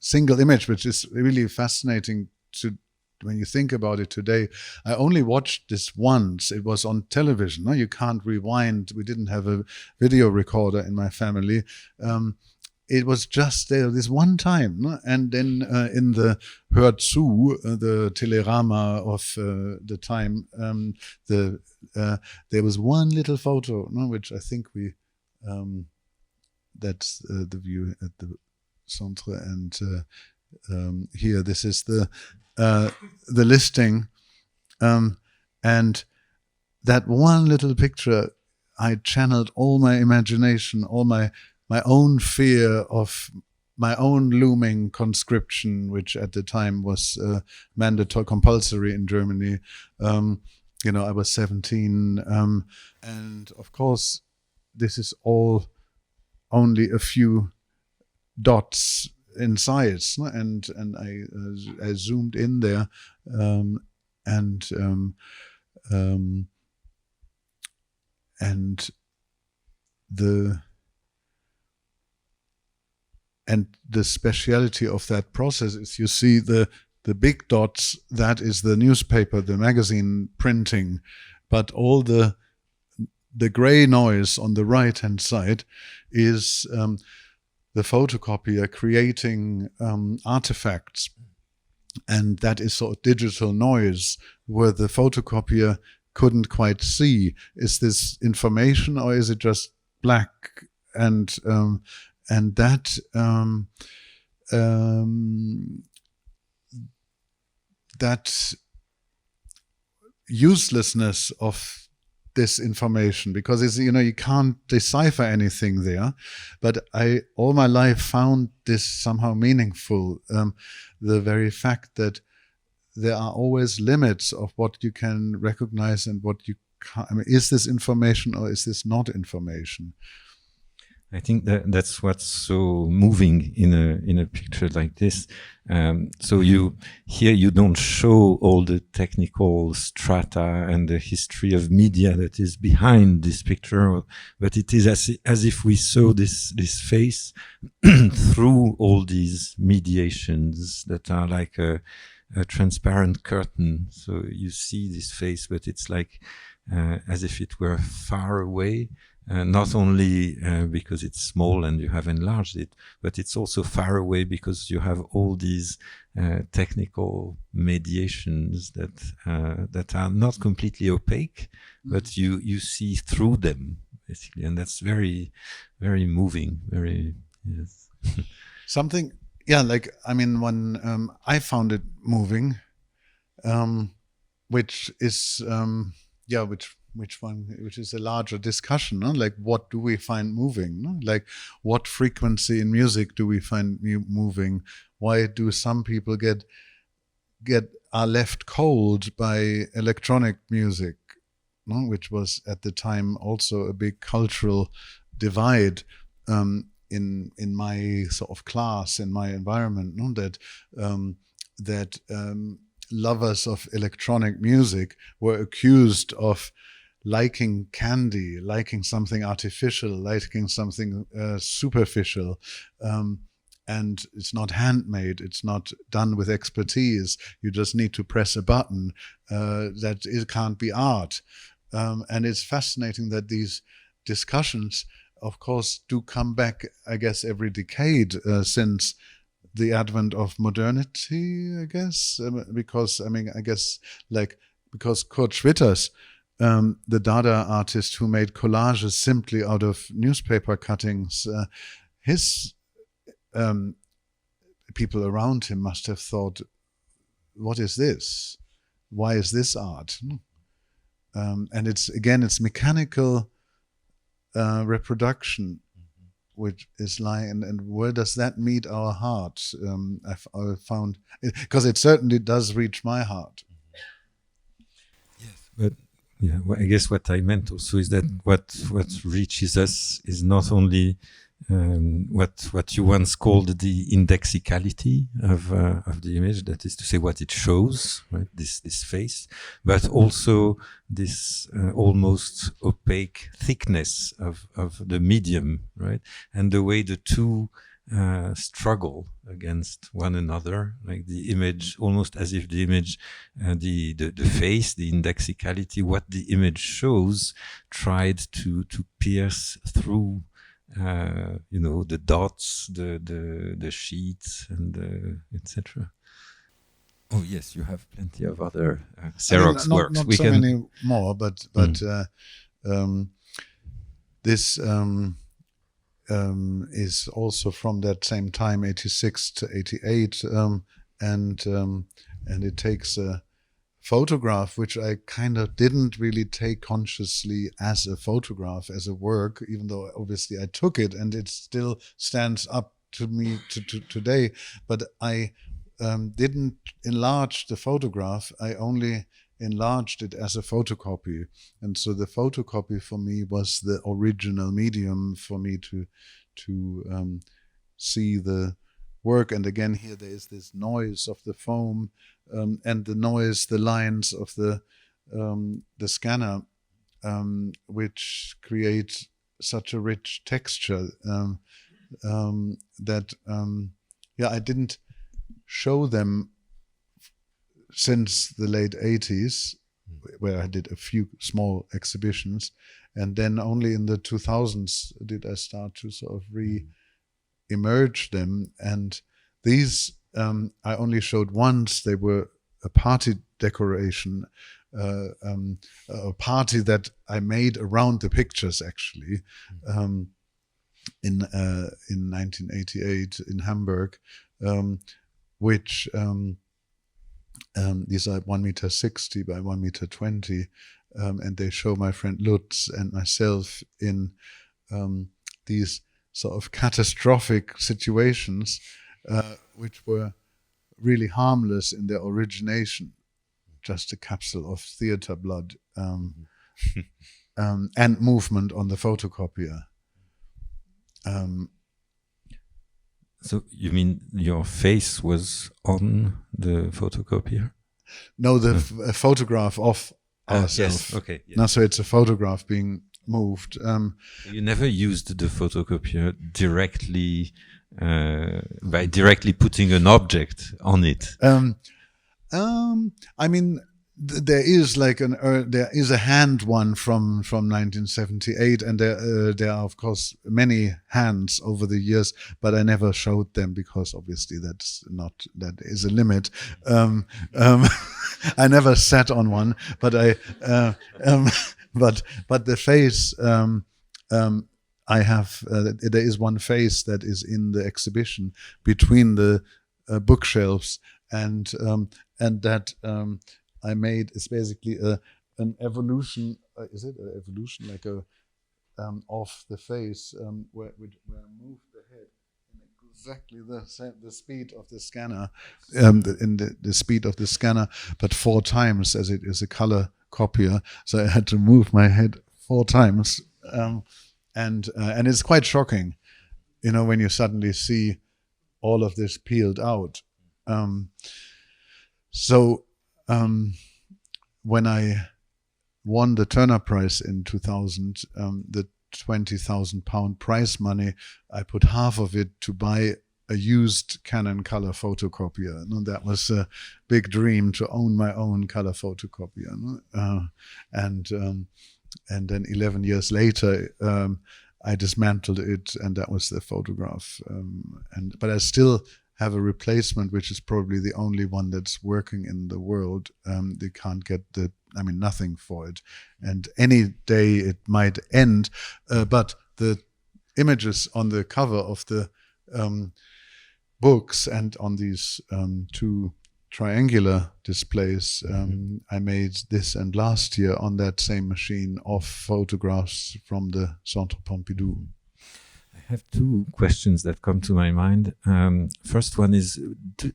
single image, which is really fascinating to when you think about it today. I only watched this once. It was on television. No, you can't rewind. We didn't have a video recorder in my family. It was just there this one time, no? And then in the Hör zu, the telerama of the time, there was one little photo, no, which I think we that's the view at the Centre, and here this is the listing, and that one little picture, I channeled all my imagination, all my own fear of my own looming conscription, which at the time was mandatory, compulsory in Germany. I was 17, and of course, this is all only a few dots in size, and I zoomed in there, and the speciality of that process is, you see the big dots, that is the newspaper, the magazine printing, but all the gray noise on the right hand side is the photocopier creating artifacts, and that is sort of digital noise where the photocopier couldn't quite see, is this information or is it just black? And that that uselessness of this information, because it's, you can't decipher anything there, but I all my life found this somehow meaningful, the very fact that there are always limits of what you can recognize and what you can't. I mean, is this information or is this not information? I think that's what's so moving in a picture like this. So you don't show all the technical strata and the history of media that is behind this picture, but it is as if we saw this face through all these mediations that are like a transparent curtain. So you see this face, but it's like as if it were far away. Not only because it's small and you have enlarged it, but it's also far away because you have all these technical mediations that are not completely opaque, but you see through them, basically, and that's very, very moving. Very, yes. Something, yeah. Like, I mean, when I found it moving, which is which is a larger discussion, no? Like, what do we find moving? No? Like, what frequency in music do we find moving? Why do some people are left cold by electronic music, no? Which was at the time also a big cultural divide in my sort of class, in my environment, no? That lovers of electronic music were accused of liking candy, liking something artificial, liking something superficial, and it's not handmade. It's not done with expertise. You just need to press a button. That it can't be art. And it's fascinating that these discussions, of course, do come back, I guess, every decade since the advent of modernity, I guess. Because, I mean, I guess, like, because Kurt Schwitters, the Dada artist who made collages simply out of newspaper cuttings, his people around him must have thought, what is this? Why is this art? And it's mechanical reproduction, which is lying, and where does that meet our heart? I found, because it certainly does reach my heart. Yes, but yeah, well, I guess what I meant also is that what reaches us is not only what you once called the indexicality of the image, that is to say what it shows, right? This face, but also this almost opaque thickness of the medium, right? And the way the two struggle against one another, like the image, almost as if the image, the face, the indexicality, what the image shows, tried to pierce through the dots, the sheets, and etc. Oh yes, you have plenty of other Xerox works. Not so many more, but this is also from that same time, 86 to 88, and it takes a photograph, which I kind of didn't really take consciously as a photograph, as a work, even though obviously I took it and it still stands up to me today. But I didn't enlarge the photograph. I only enlarged it as a photocopy. And so the photocopy for me was the original medium for me to see the work. And again, here there is this noise of the foam, and the noise, the lines of the scanner, which create such a rich texture that I didn't show them since the late 80s, where I did a few small exhibitions, and then only in the 2000s did I start to sort of re-emerge them. And these I only showed once. They were a party decoration, a party that I made around the pictures, actually, in 1988 in Hamburg, which these are 1.60 m by 1.20 m, and they show my friend Lutz and myself in these sort of catastrophic situations, which were really harmless in their origination, just a capsule of theater blood and movement on the photocopier. So you mean your face was on the photocopier? No, the photograph of ourselves. Yes, okay. Yes. No, so it's a photograph being moved. You never used the photocopier directly by directly putting an object on it. I mean, there is like there is a hand one from 1978, and there are of course many hands over the years, but I never showed them because obviously that is a limit. I never sat on one, but but the face I have. There is one face that is in the exhibition between the bookshelves, and that. I made is basically an evolution. Is it an evolution, like a of the face, where I move the head in exactly the speed of the scanner, in the speed of the scanner, but 4 times, as it is a color copier. So I had to move my head 4 times, and it's quite shocking, when you suddenly see all of this peeled out. When I won the Turner Prize in 2000, the £20,000 prize money, I put half of it to buy a used Canon color photocopier. No? That was a big dream, to own my own color photocopier. No? And then 11 years later, I dismantled it, and that was the photograph. But I still have a replacement, which is probably the only one that's working in the world. They can't get nothing for it. And any day it might end. But the images on the cover of the books and on these two triangular displays, I made this and last year on that same machine of photographs from the Centre Pompidou. I have two questions that come to my mind. First one is,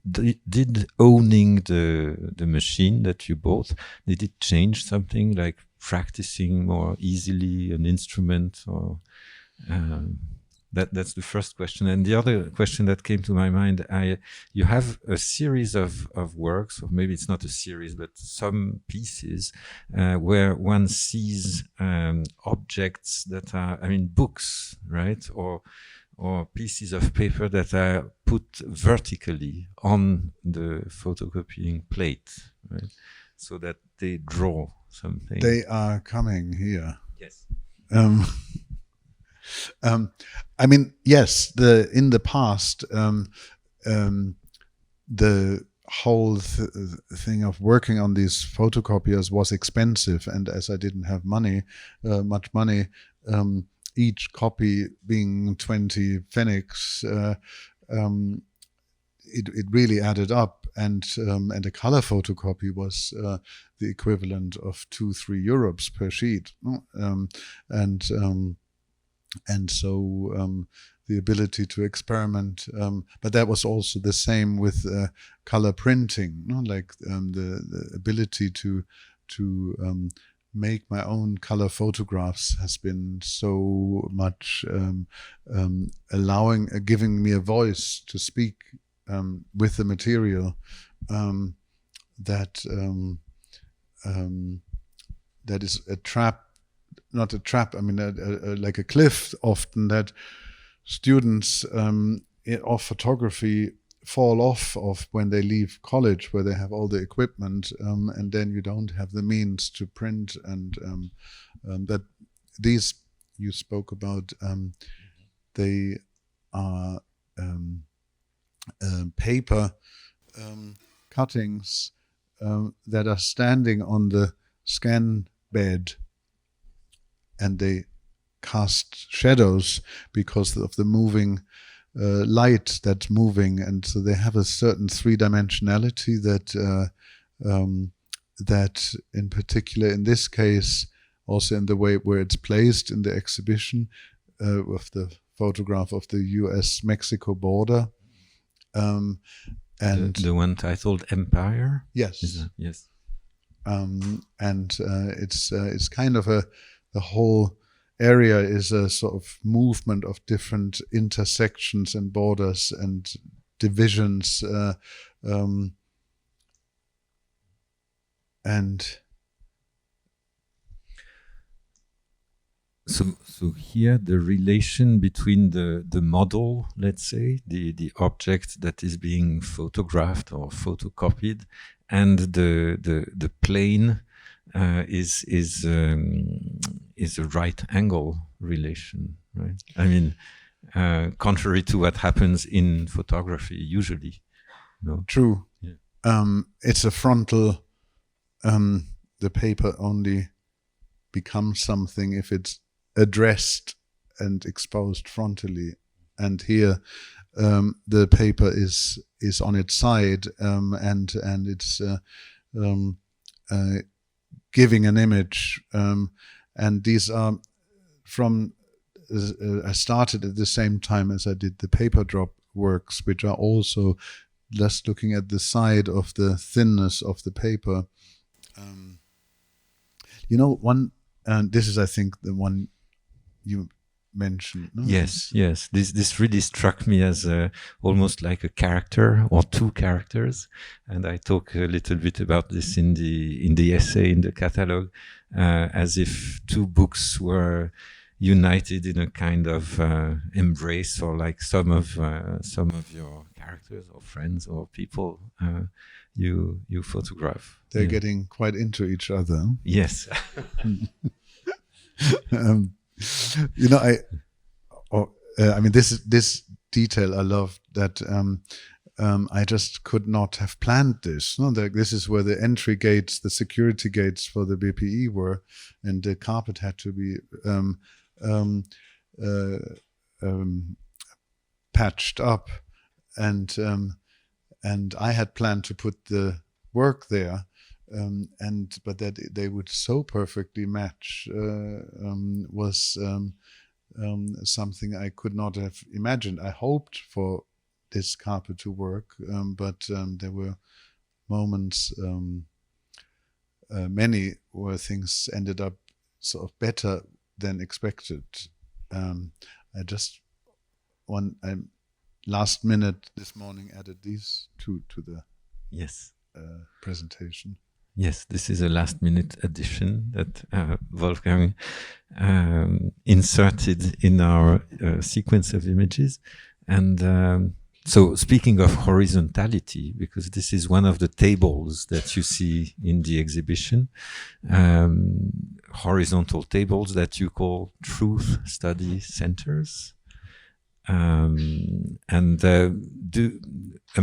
did owning the machine that you bought, did it change something, like practicing more easily an instrument, or that's the first question. And the other question that came to my mind, you have a series of works, or maybe it's not a series, but some pieces where one sees objects that are, books, right? Or pieces of paper that are put vertically on the photocopying plate, right? So that they draw something. They are coming here. Yes. Yes. In the past, the whole thing of working on these photocopiers was expensive, and as I didn't have much money, each copy being 20 pfennigs, it really added up, and a color photocopy was the equivalent of 2-3 euros per sheet, and so the ability to experiment, but that was also the same with color printing, like the ability to make my own color photographs has been so much giving me a voice to speak with the material, that is a trap. Not a trap, like a cliff often, that students of photography fall off of when they leave college, where they have all the equipment, and then you don't have the means to print, and that these you spoke about, they are paper cuttings that are standing on the scan bed, and they cast shadows because of the moving light that's moving, and so they have a certain three-dimensionality that in particular in this case, also in the way where it's placed in the exhibition, with the photograph of the US-Mexico border, and the one titled Empire. Yes, yes, and it's kind of the whole area is a sort of movement of different intersections and borders and divisions, and so here the relation between the model, let's say, the object that is being photographed or photocopied, and the plane is a right angle relation, right? Contrary to what happens in photography usually. No? True. Yeah. It's a frontal. The paper only becomes something if it's addressed and exposed frontally, and here the paper is on its side, and it's giving an image, and these are from I started at the same time as I did the paper drop works, which are also just looking at the side of the thinness of the paper. One, and this is I think the one you mentioned. No? Yes. This really struck me as almost like a character or two characters, and I talk a little bit about this in the essay in the catalogue, as if two books were united in a kind of embrace, or like some of your characters or friends or people you photograph. They're getting quite into each other. Yes. I mean, this detail I love, that I just could not have planned this. No, this is where the entry gates, the security gates for the BPE were, and the carpet had to be patched up, and I had planned to put the work there, but that they would so perfectly match was something I could not have imagined. I hoped for this carpet to work, but there were moments, many, where things ended up sort of better than expected. Last minute this morning added these two to the presentation. Yes, this is a last-minute addition that Wolfgang inserted in our sequence of images. And so, speaking of horizontality, because this is one of the tables that you see in the exhibition, horizontal tables that you call truth study centers. Am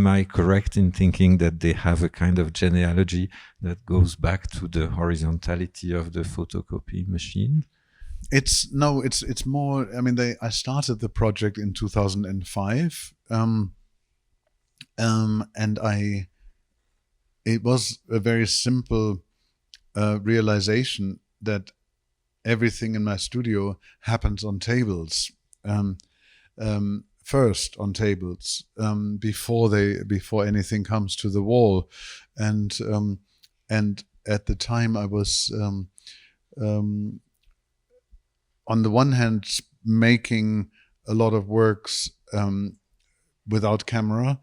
I correct in thinking that they have a kind of genealogy that goes back to the horizontality of the photocopy machine? It's more. I mean, I started the project in 2005, and it was a very simple realization that everything in my studio happens on tables. First on tables, before anything comes to the wall, and at the time I was on the one hand making a lot of works without camera,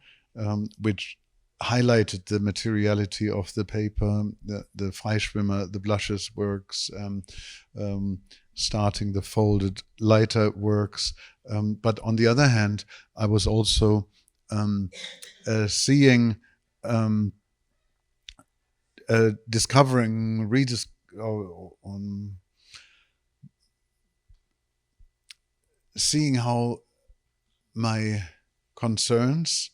which highlighted the materiality of the paper, the Freischwimmer, the blushes works, starting the folded lighter works. But on the other hand, I was also seeing, seeing how my concerns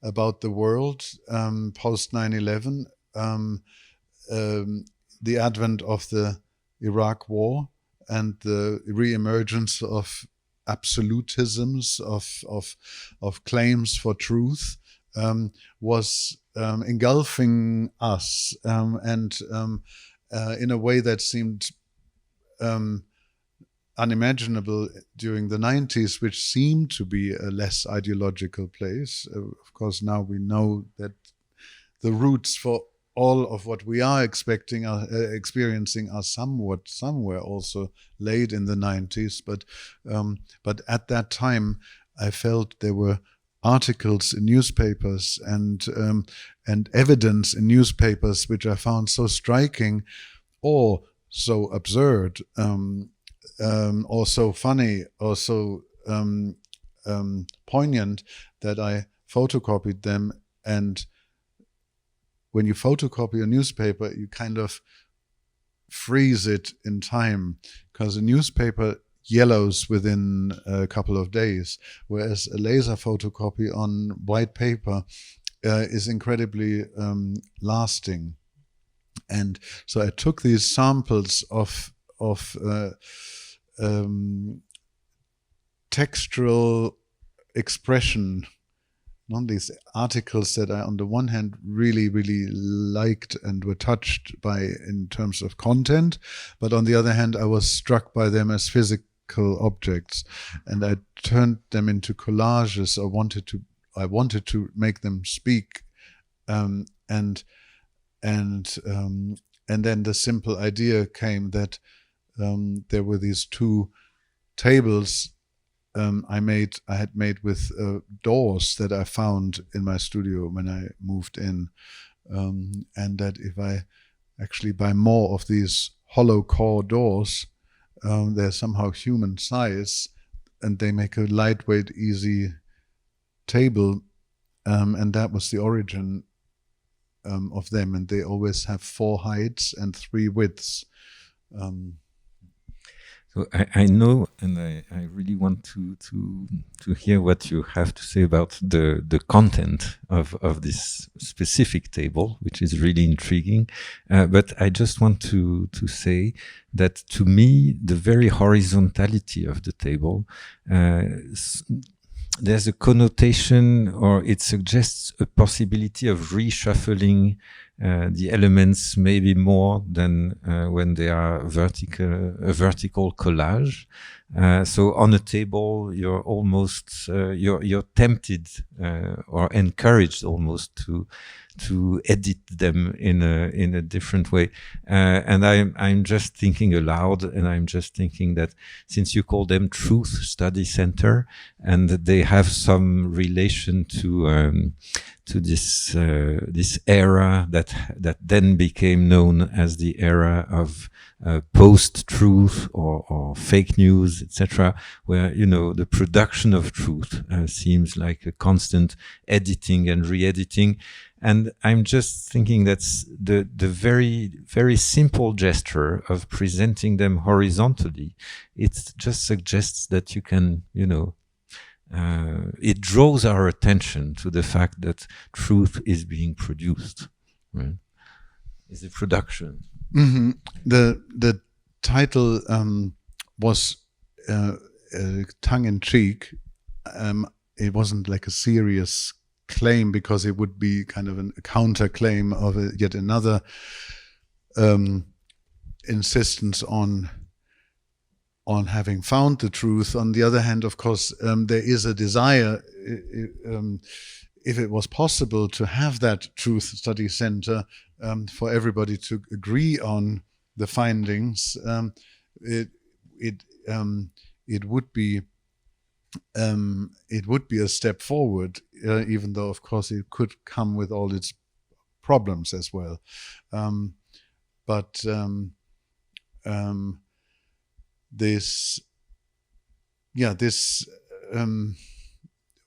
about the world post 9/11, the advent of the Iraq War and the re-emergence of absolutisms, of claims for truth, was engulfing us, and in a way that seemed unimaginable during the 90s, which seemed to be a less ideological place. Of course, now we know that the roots for all of what we are experiencing are somewhere also laid in the 90s. But at that time, I felt there were articles in newspapers and evidence in newspapers which I found so striking, or so absurd, or so funny, or so poignant, that I photocopied them. And when you photocopy a newspaper, you kind of freeze it in time, because a newspaper yellows within a couple of days, whereas a laser photocopy on white paper is incredibly lasting. And so I took these samples of textual expression, these articles that I, on the one hand, really, really liked and were touched by in terms of content, but on the other hand, I was struck by them as physical objects, and I turned them into collages. I wanted to make them speak, and then the simple idea came that there were these two tables I had made with doors that I found in my studio when I moved in, and that if I actually buy more of these hollow core doors, they're somehow human size, and they make a lightweight, easy table, and that was the origin of them. And they always have 4 heights and 3 widths. So I know, and I really want to hear what you have to say about the content of this specific table, which is really intriguing. But I just want to say that to me, the very horizontality of the table, there's a connotation, or it suggests a possibility of reshuffling the elements maybe more than when they are a vertical collage. So on a table, you're almost you're tempted or encouraged almost to edit them in a different way. And I'm just thinking aloud, and I'm just thinking that since you call them Truth Study Center, and they have some relation to this era that then became known as the era of post-truth or fake news, etc., where the production of truth seems like a constant editing and re-editing. And I'm just thinking that's the very, very simple gesture of presenting them horizontally. It just suggests that you can, it draws our attention to the fact that truth is being produced, right? Is a production. Mm-hmm. The title was tongue-in-cheek. It wasn't like a serious claim, because it would be kind of a counterclaim of yet another insistence on having found the truth. On the other hand, of course, there is a desire, if it was possible to have that Truth Study Center, for everybody to agree on the findings. It would be a step forward, even though, of course, it could come with all its problems as well. This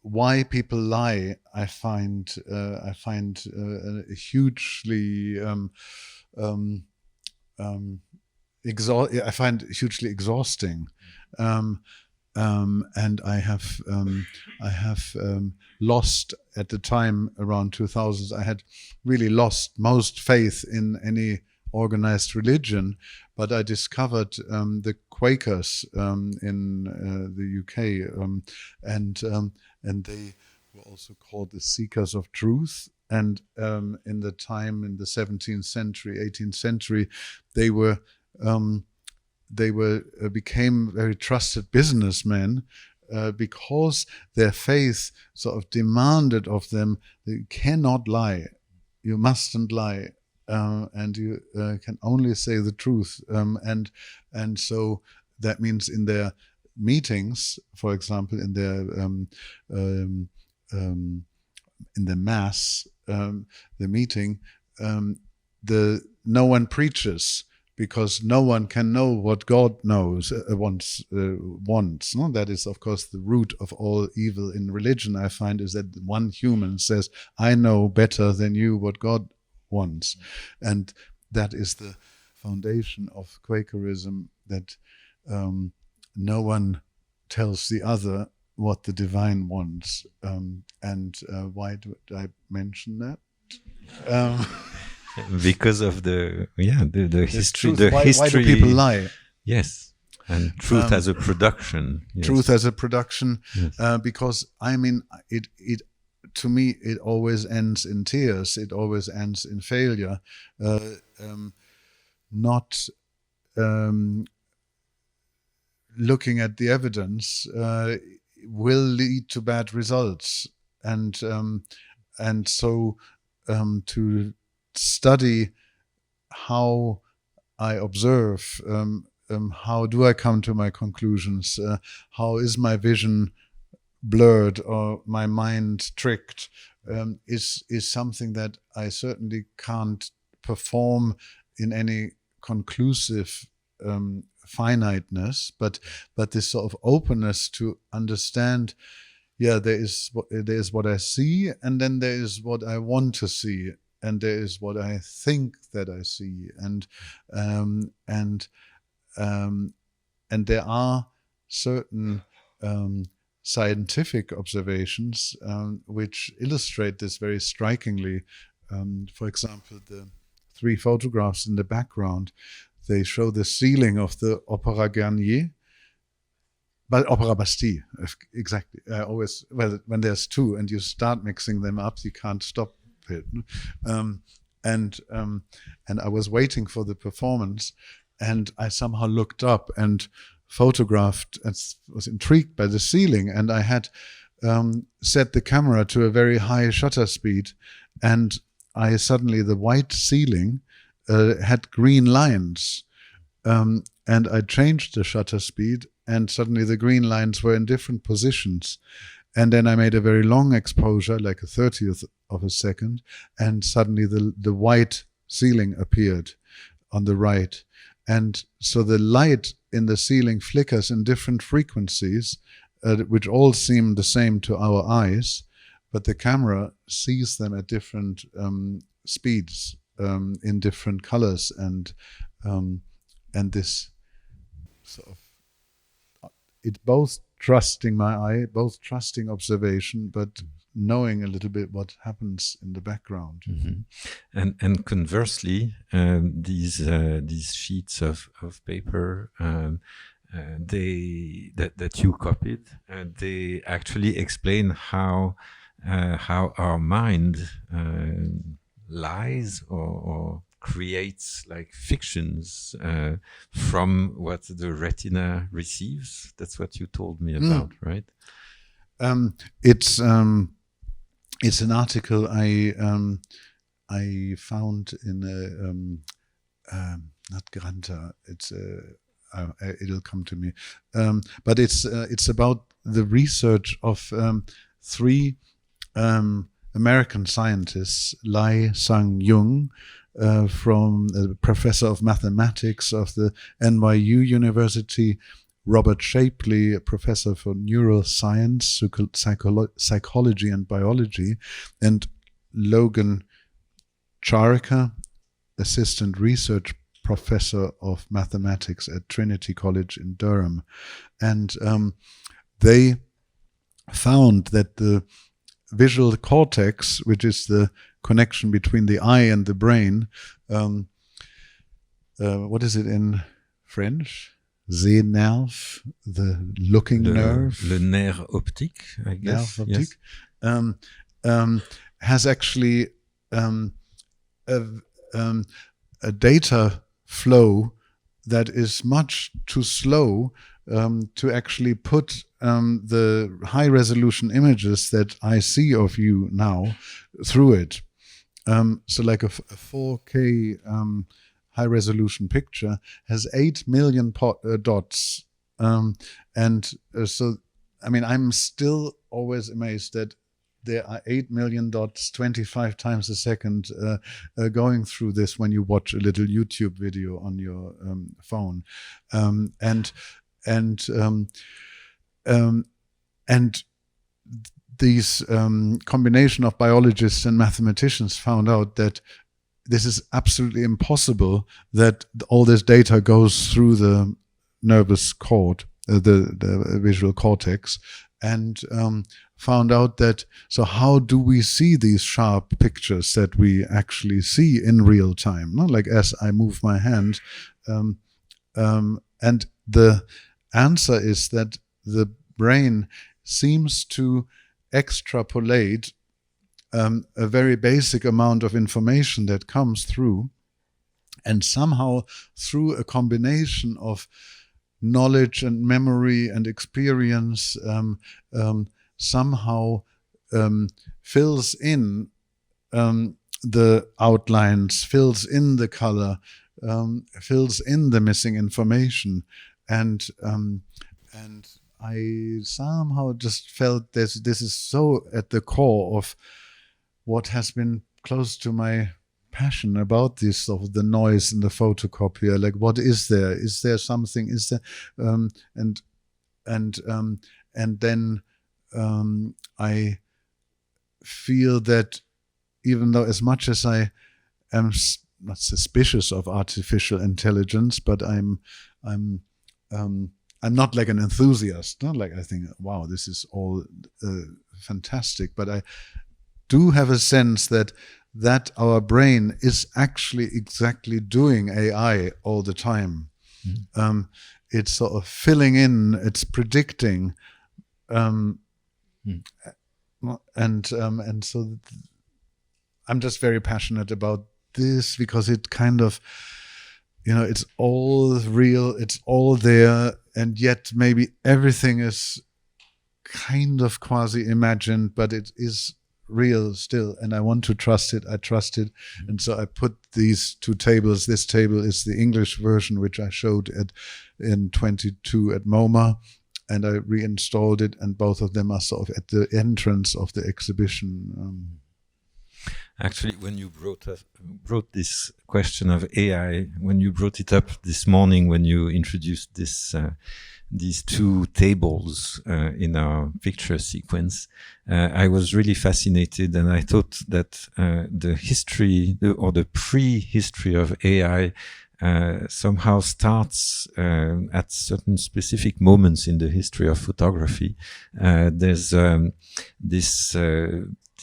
why people lie, I find hugely hugely exhausting. And I have lost, at the time around 2000, I had really lost most faith in any organized religion, but I discovered the Quakers in the UK, and they were also called the Seekers of Truth. And in the 17th century, 18th century, they became very trusted businessmen because their faith sort of demanded of them that you cannot lie, you mustn't lie, and you can only say the truth. And so that means in their meetings, for example, in the mass, the meeting, no one preaches, because no one can know what God wants. No? That is, of course, the root of all evil in religion, I find, is that one human says, I know better than you what God wants. And that is the foundation of Quakerism, that no one tells the other what the divine wants. Why did I mention that? Because of the history. Truth. Why do people lie? Yes, and truth as a production. Yes. Truth as a production, yes. Because I mean, it to me it always ends in tears. It always ends in failure. Not looking at the evidence will lead to bad results, and so to study how I observe, how do I come to my conclusions, how is my vision blurred or my mind tricked, is something that I certainly can't perform in any conclusive finiteness, but this sort of openness to understand. Yeah, there is what I see, and then there is what I want to see, and there is what I think that I see, and there are certain scientific observations which illustrate this very strikingly. For example, the 3 photographs in the background, they show the ceiling of the Opéra Garnier, but Opéra Bastille, exactly. When there's 2 and you start mixing them up, you can't stop it. And I was waiting for the performance, and I somehow looked up and photographed and was intrigued by the ceiling, and I had set the camera to a very high shutter speed, and the white ceiling had green lines, and I changed the shutter speed, and suddenly the green lines were in different positions, and then I made a very long exposure, like a 30th of a second, and suddenly the white ceiling appeared on the right. And so the light in the ceiling flickers in different frequencies, which all seem the same to our eyes, but the camera sees them at different speeds, in different colors, and this sort of, it's both trusting my eye, both trusting observation, but knowing a little bit what happens in the background. Mm-hmm. And conversely, these sheets of paper that you copied, they actually explain how our mind lies or creates like fictions from what the retina receives. That's what you told me about, right? It's an article I found in not Granta. It'll come to me, but it's about the research of 3 American scientists, Lai Sang-Jung, from a professor of mathematics of the NYU University, Robert Shapley, a professor for neuroscience, psychology and biology, and Logan Charika, assistant research professor of mathematics at Trinity College in Durham. And they found that the visual cortex, which is the connection between the eye and the brain, what is it in French? Sehnerve, the looking nerve. Le nerf optique, I guess. Nerve optique. Yes. Has actually a data flow that is much too slow to actually put the high resolution images that I see of you now through it. So like a 4K high resolution picture has 8 million dots. So, I mean, I'm still always amazed that there are 8 million dots 25 times a second going through this when you watch a little YouTube video on your phone. And these combination of biologists and mathematicians found out that this is absolutely impossible, that all this data goes through the nervous cord, the visual cortex, and found out that, so how do we see these sharp pictures that we actually see in real time? Not like as I move my hand. And the answer is that the brain seems to extrapolate a very basic amount of information that comes through, and somehow through a combination of knowledge and memory and experience somehow fills in the outlines, fills in the color, fills in the missing information, and I somehow just felt this is so at the core of what has been close to my passion about this of the noise in the photocopier. Like, what is there? Is there something? Is there and then I feel that even though, as much as I am not suspicious of artificial intelligence, but I'm not like an enthusiast. Not like I think, wow, this is all fantastic. But I do have a sense that our brain is actually exactly doing AI all the time. It's sort of filling in, it's predicting, and so I'm just very passionate about this because it kind of, it's all real, it's all there, and yet maybe everything is kind of quasi-imagined, but it is real still, and I want to trust it. I trust it, and so I put these two tables. This table is the English version, which I showed in 22 at MoMA, and I reinstalled it, and both of them are sort of at the entrance of the exhibition. Actually, when you brought this question of AI, when you brought it up this morning, when you introduced these two tables in our picture sequence, I was really fascinated, and I thought that the history or the pre-history of AI somehow starts at certain specific moments in the history of photography. There's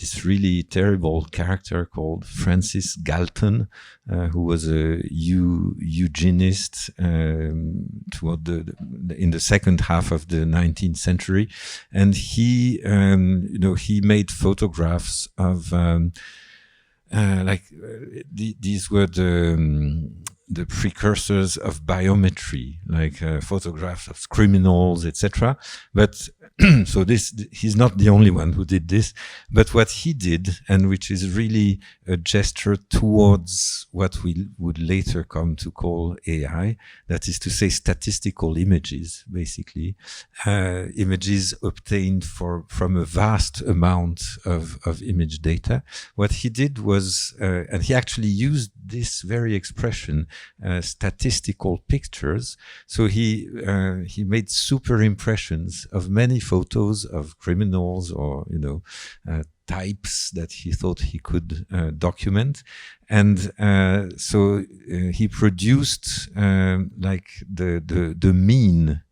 this really terrible character called Francis Galton, who was a eugenist in the second half of the 19th century, and he made photographs of these were the precursors of biometry, like photographs of criminals, etc. But so he's not the only one who did this, but what he did, and which is really a gesture towards what we would later come to call AI, that is to say statistical images, basically, images obtained from a vast amount of image data. What he did was, and he actually used this very expression, statistical pictures. So he made super impressions of many photos of criminals or types that he thought he could document, and so he produced like the mean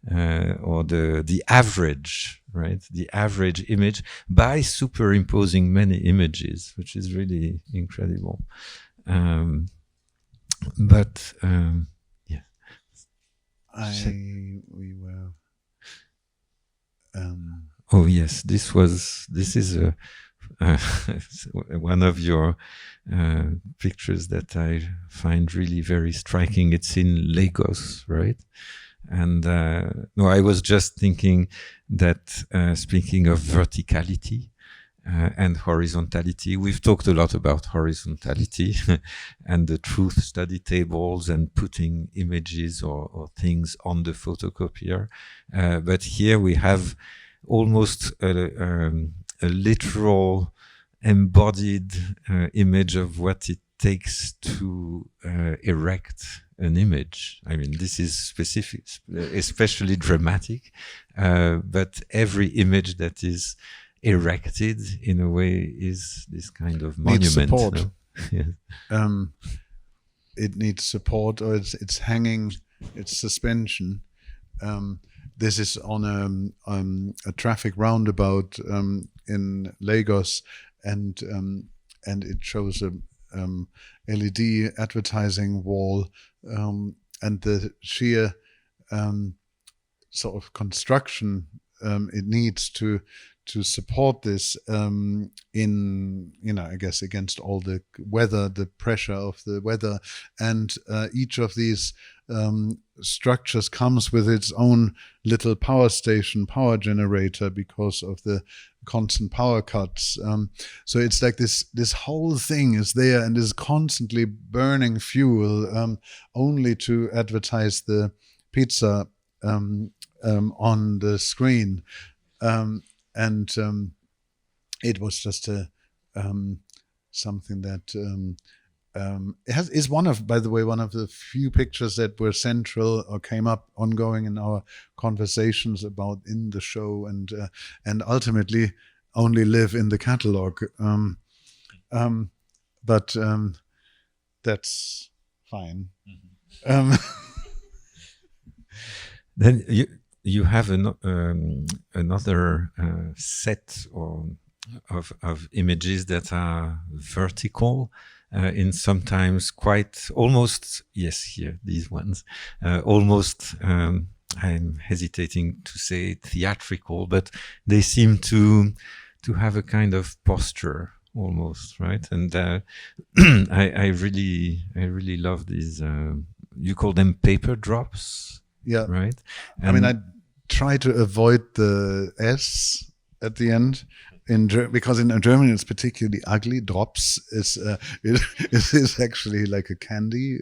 or the average, right? The average image by superimposing many images, which is really incredible. But yeah, we were. Oh yes, this is one of your pictures that I find really very striking. It's in Lagos, right? And no, I was just thinking that speaking of verticality and horizontality, we've talked a lot about horizontality and the truth study tables and putting images or things on the photocopier. But here we have almost a literal embodied image of what it takes to erect an image. I mean, this is specific, especially dramatic, but every image that is erected in a way is this kind of monument. Support. No? Yeah. It needs support, or it's hanging, it's suspension. This is on a traffic roundabout in Lagos, and it shows a LED advertising wall, and the sheer sort of construction it needs to support this I guess against all the weather, the pressure of the weather, and each of these structures comes with its own little power station, power generator, because of the constant power cuts. So it's like this whole thing is there and is constantly burning fuel only to advertise the pizza on the screen. And it was just something that is one of, by the way, one of the few pictures that were central or came up ongoing in our conversations about in the show, and ultimately only live in the catalogue. But that's fine. Then you have another set of images that are vertical. In sometimes quite almost, yes, here, these ones, almost, I'm hesitating to say theatrical, but they seem to have a kind of posture almost, right? And I really love these, you call them paper drops, yeah, right? And I mean, I try to avoid the S at the end. Because in German it's particularly ugly. Drops is actually like a candy,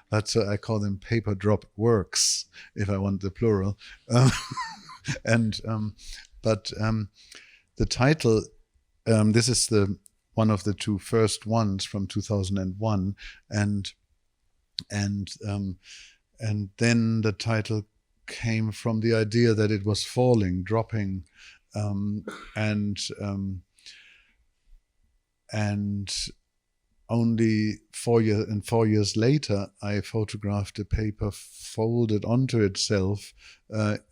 but so I call them paper drop works if I want the plural. But the title, this is one of the two first ones from 2001, and then the title came from the idea that it was falling, dropping, and only 4 years later, I photographed a paper folded onto itself,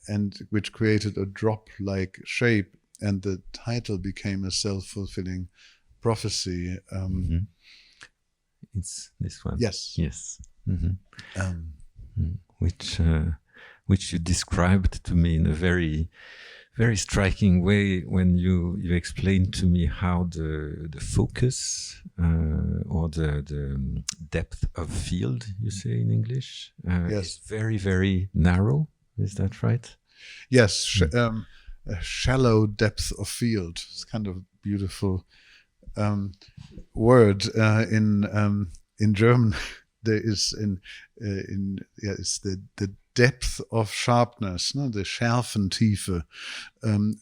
and which created a drop-like shape, and the title became a self-fulfilling prophecy. It's this one. Yes. Yes. Which you described to me in a very, very striking way when you explained to me how the focus or the depth of field, you say in English, is very, very narrow. Is that right? Yes, a shallow depth of field. It's kind of a beautiful word in German. There is it's the depth of sharpness, no? The Schärfentiefe.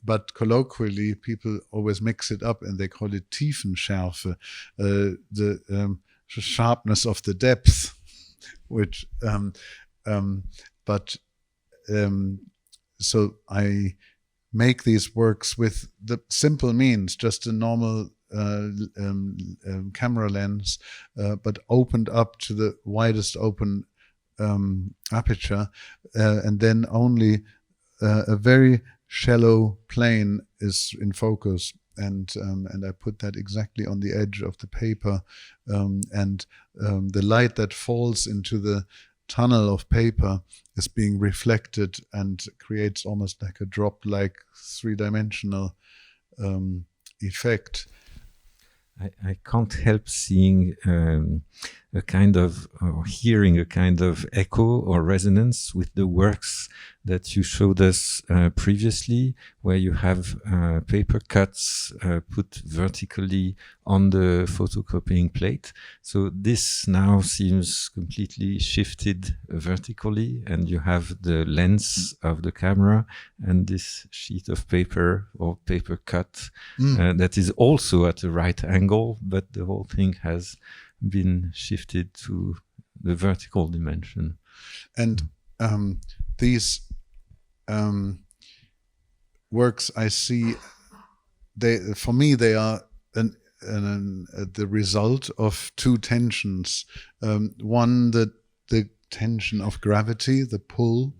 But colloquially, people always mix it up and they call it Tiefenschärfe, the sharpness of the depth. Which, so I make these works with the simple means, just a normal camera lens, but opened up to the widest open aperture, and then only a very shallow plane is in focus, and I put that exactly on the edge of the paper, and the light that falls into the tunnel of paper is being reflected and creates almost like a drop-like three-dimensional effect. I can't help seeing a kind of, or hearing a kind of echo or resonance with the works that you showed us previously, where you have paper cuts put vertically on the photocopying plate. So this now seems completely shifted vertically, and you have the lens of the camera and this sheet of paper or paper cut that is also at the right angle, but the whole thing has been shifted to the vertical dimension. And these works I see, for me they are the result of two tensions. One, the tension of gravity, the pull,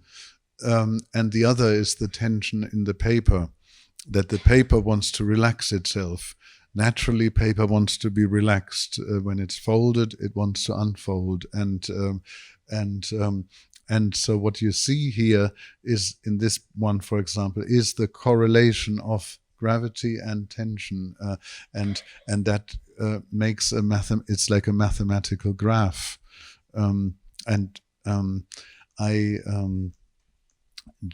and the other is the tension in the paper, that the paper wants to relax itself. Naturally, paper wants to be relaxed. When it's folded, it wants to unfold. And so what you see here is, in this one, for example, is the correlation of gravity and tension, and that makes it's like a mathematical graph. I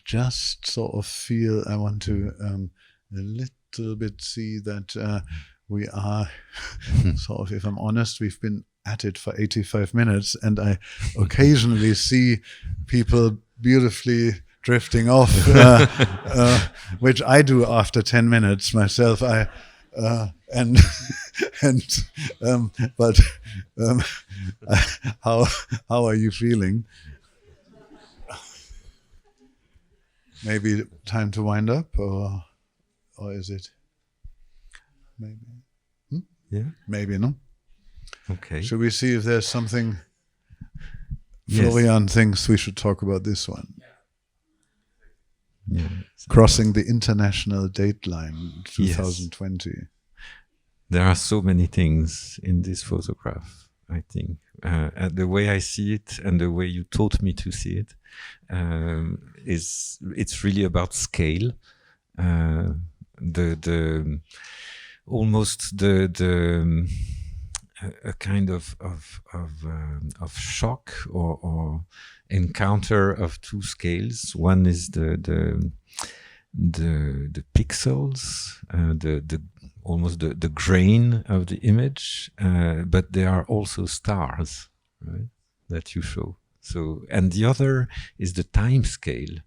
just sort of feel I want to a little bit see that we are sort of, if I'm honest, we've been at it for 85 minutes, and I occasionally see people beautifully drifting off, which I do after 10 minutes myself. and and but how are you feeling? Maybe time to wind up, or is it? Maybe. Yeah. Maybe no. Okay. Should we see if there's something Yes. Florian thinks we should talk about this one? Yeah. Crossing the international date line, 2020. Yes. There are so many things in this photograph, I think. And the way I see it and the way you taught me to see it it's really about scale. A kind of shock or encounter of two scales. One is the pixels, almost the grain of the image, but there are also stars, right, that you show. So, and the other is the time scale,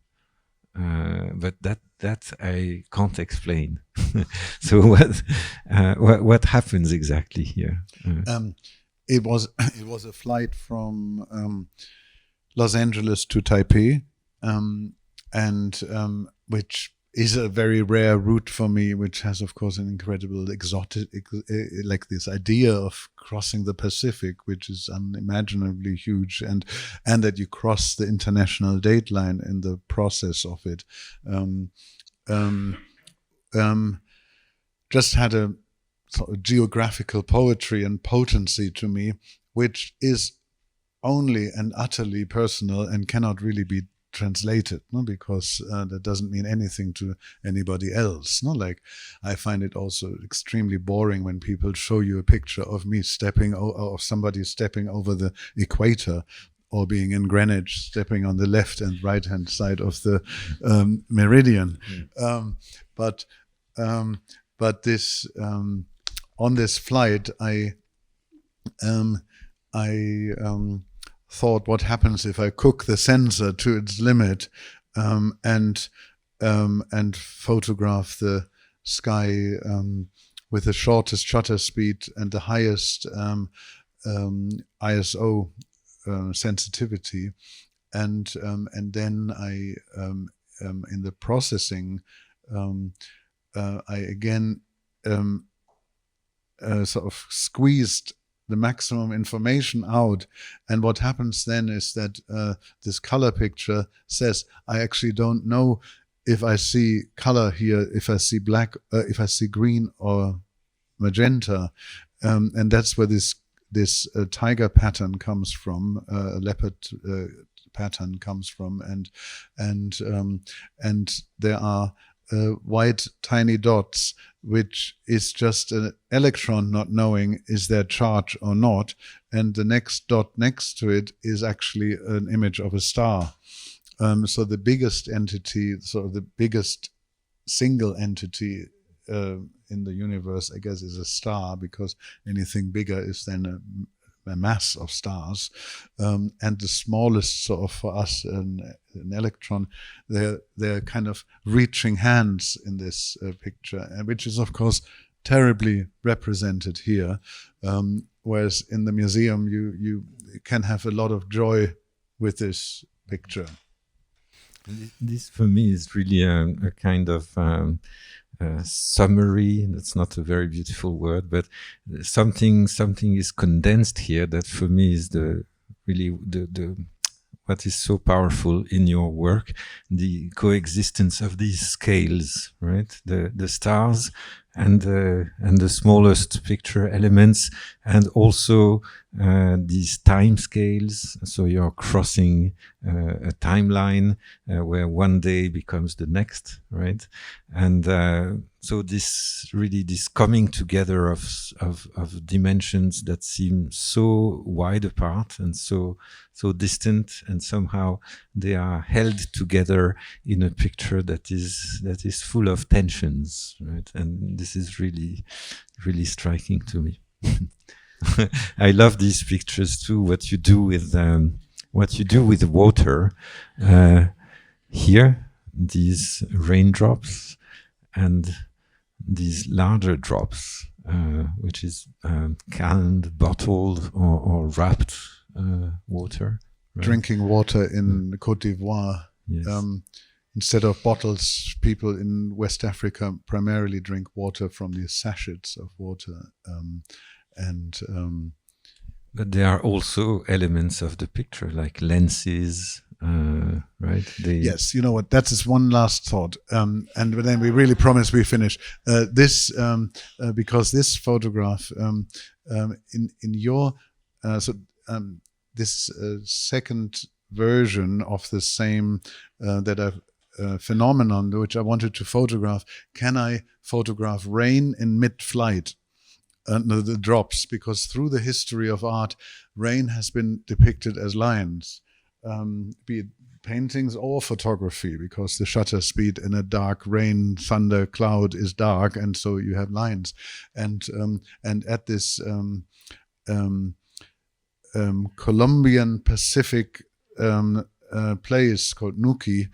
but that I can't explain. So what happens exactly here? It was a flight from Los Angeles to Taipei, and which is a very rare route for me, which has, of course, an incredible exotic, like this idea of crossing the Pacific, which is unimaginably huge, and that you cross the international date line in the process of it. Just had a sort of geographical poetry and potency to me, which is only and utterly personal and cannot really be translated, no? Because that doesn't mean anything to anybody else. No? Like, I find it also extremely boring when people show you a picture of me of somebody stepping over the equator, or being in Greenwich, stepping on the left and right hand side of the meridian. But this on this flight, I thought, what happens if I cook the sensor to its limit, and photograph the sky with the shortest shutter speed and the highest ISO sensitivity, and then I in the processing I again sort of squeezed the maximum information out, and what happens then is that this color picture says, I actually don't know if I see color here, if I see black, if I see green or magenta, and that's where this tiger pattern comes from, leopard pattern comes from, and there are white tiny dots, which is just an electron not knowing is there charge or not, and the next dot next to it is actually an image of a star. So the biggest entity, sort of the biggest single entity in the universe, I guess, is a star, because anything bigger is then a mass of stars, and the smallest, sort of, for us, an electron. They're kind of reaching hands in this picture, and which is, of course, terribly represented here. Whereas in the museum, you can have a lot of joy with this picture. This, for me, is really a kind of summary. That's not a very beautiful word, but something is condensed here that for me is the what is so powerful in your work, the coexistence of these scales, right? The stars and the smallest picture elements, and also these time scales. So you're crossing a timeline where one day becomes the next, right? And so this coming together of dimensions that seem so wide apart and so distant, and somehow they are held together in a picture that is full of tensions, right? And this is really, really striking to me. I love these pictures too. What you do with water here, these raindrops and these larger drops which is canned, bottled, or wrapped water. Right? Drinking water in Côte d'Ivoire. Yes. Instead of bottles, people in West Africa primarily drink water from these sachets of water. But there are also elements of the picture, like lenses, right? Yes, you know what? That is one last thought, and then we really promise we finish this because this photograph in your this second version of the same phenomenon which I wanted to photograph. Can I photograph rain in mid-flight? The drops, because through the history of art, rain has been depicted as lines, be it paintings or photography, because the shutter speed in a dark rain, thunder, cloud is dark, and so you have lines. And at this Colombian Pacific place called Nuki,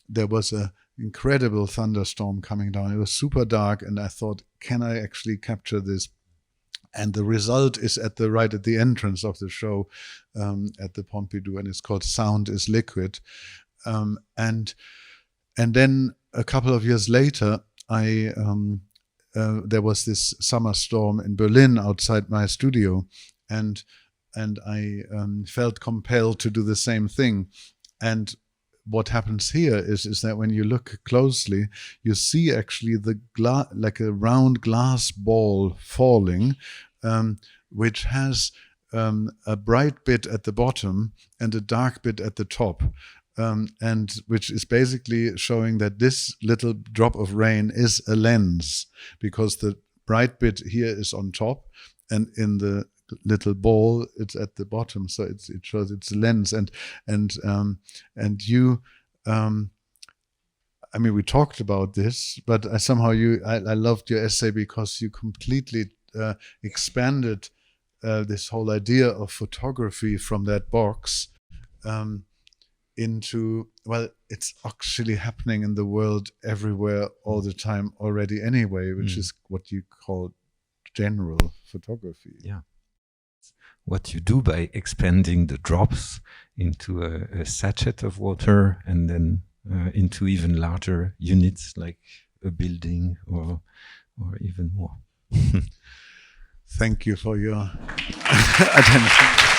there was a incredible thunderstorm coming down. It was super dark, and I thought, can I actually capture this? And the result is right at the entrance of the show at the Pompidou, and it's called Sound is Liquid. And then a couple of years later, there was this summer storm in Berlin outside my studio, and I felt compelled to do the same thing. And what happens here is that when you look closely, you see actually like a round glass ball falling, which has a bright bit at the bottom and a dark bit at the top, and which is basically showing that this little drop of rain is a lens, because the bright bit here is on top, and in the little ball it's at the bottom, so it shows it's a lens. And you I mean, we talked about this, but I loved your essay because you completely expanded this whole idea of photography from that box into, well, it's actually happening in the world everywhere all the time already anyway, which is what you call general photography. Yeah. What you do by expanding the drops into a sachet of water, and then into even larger units like a building or even more. Thank you for your attention.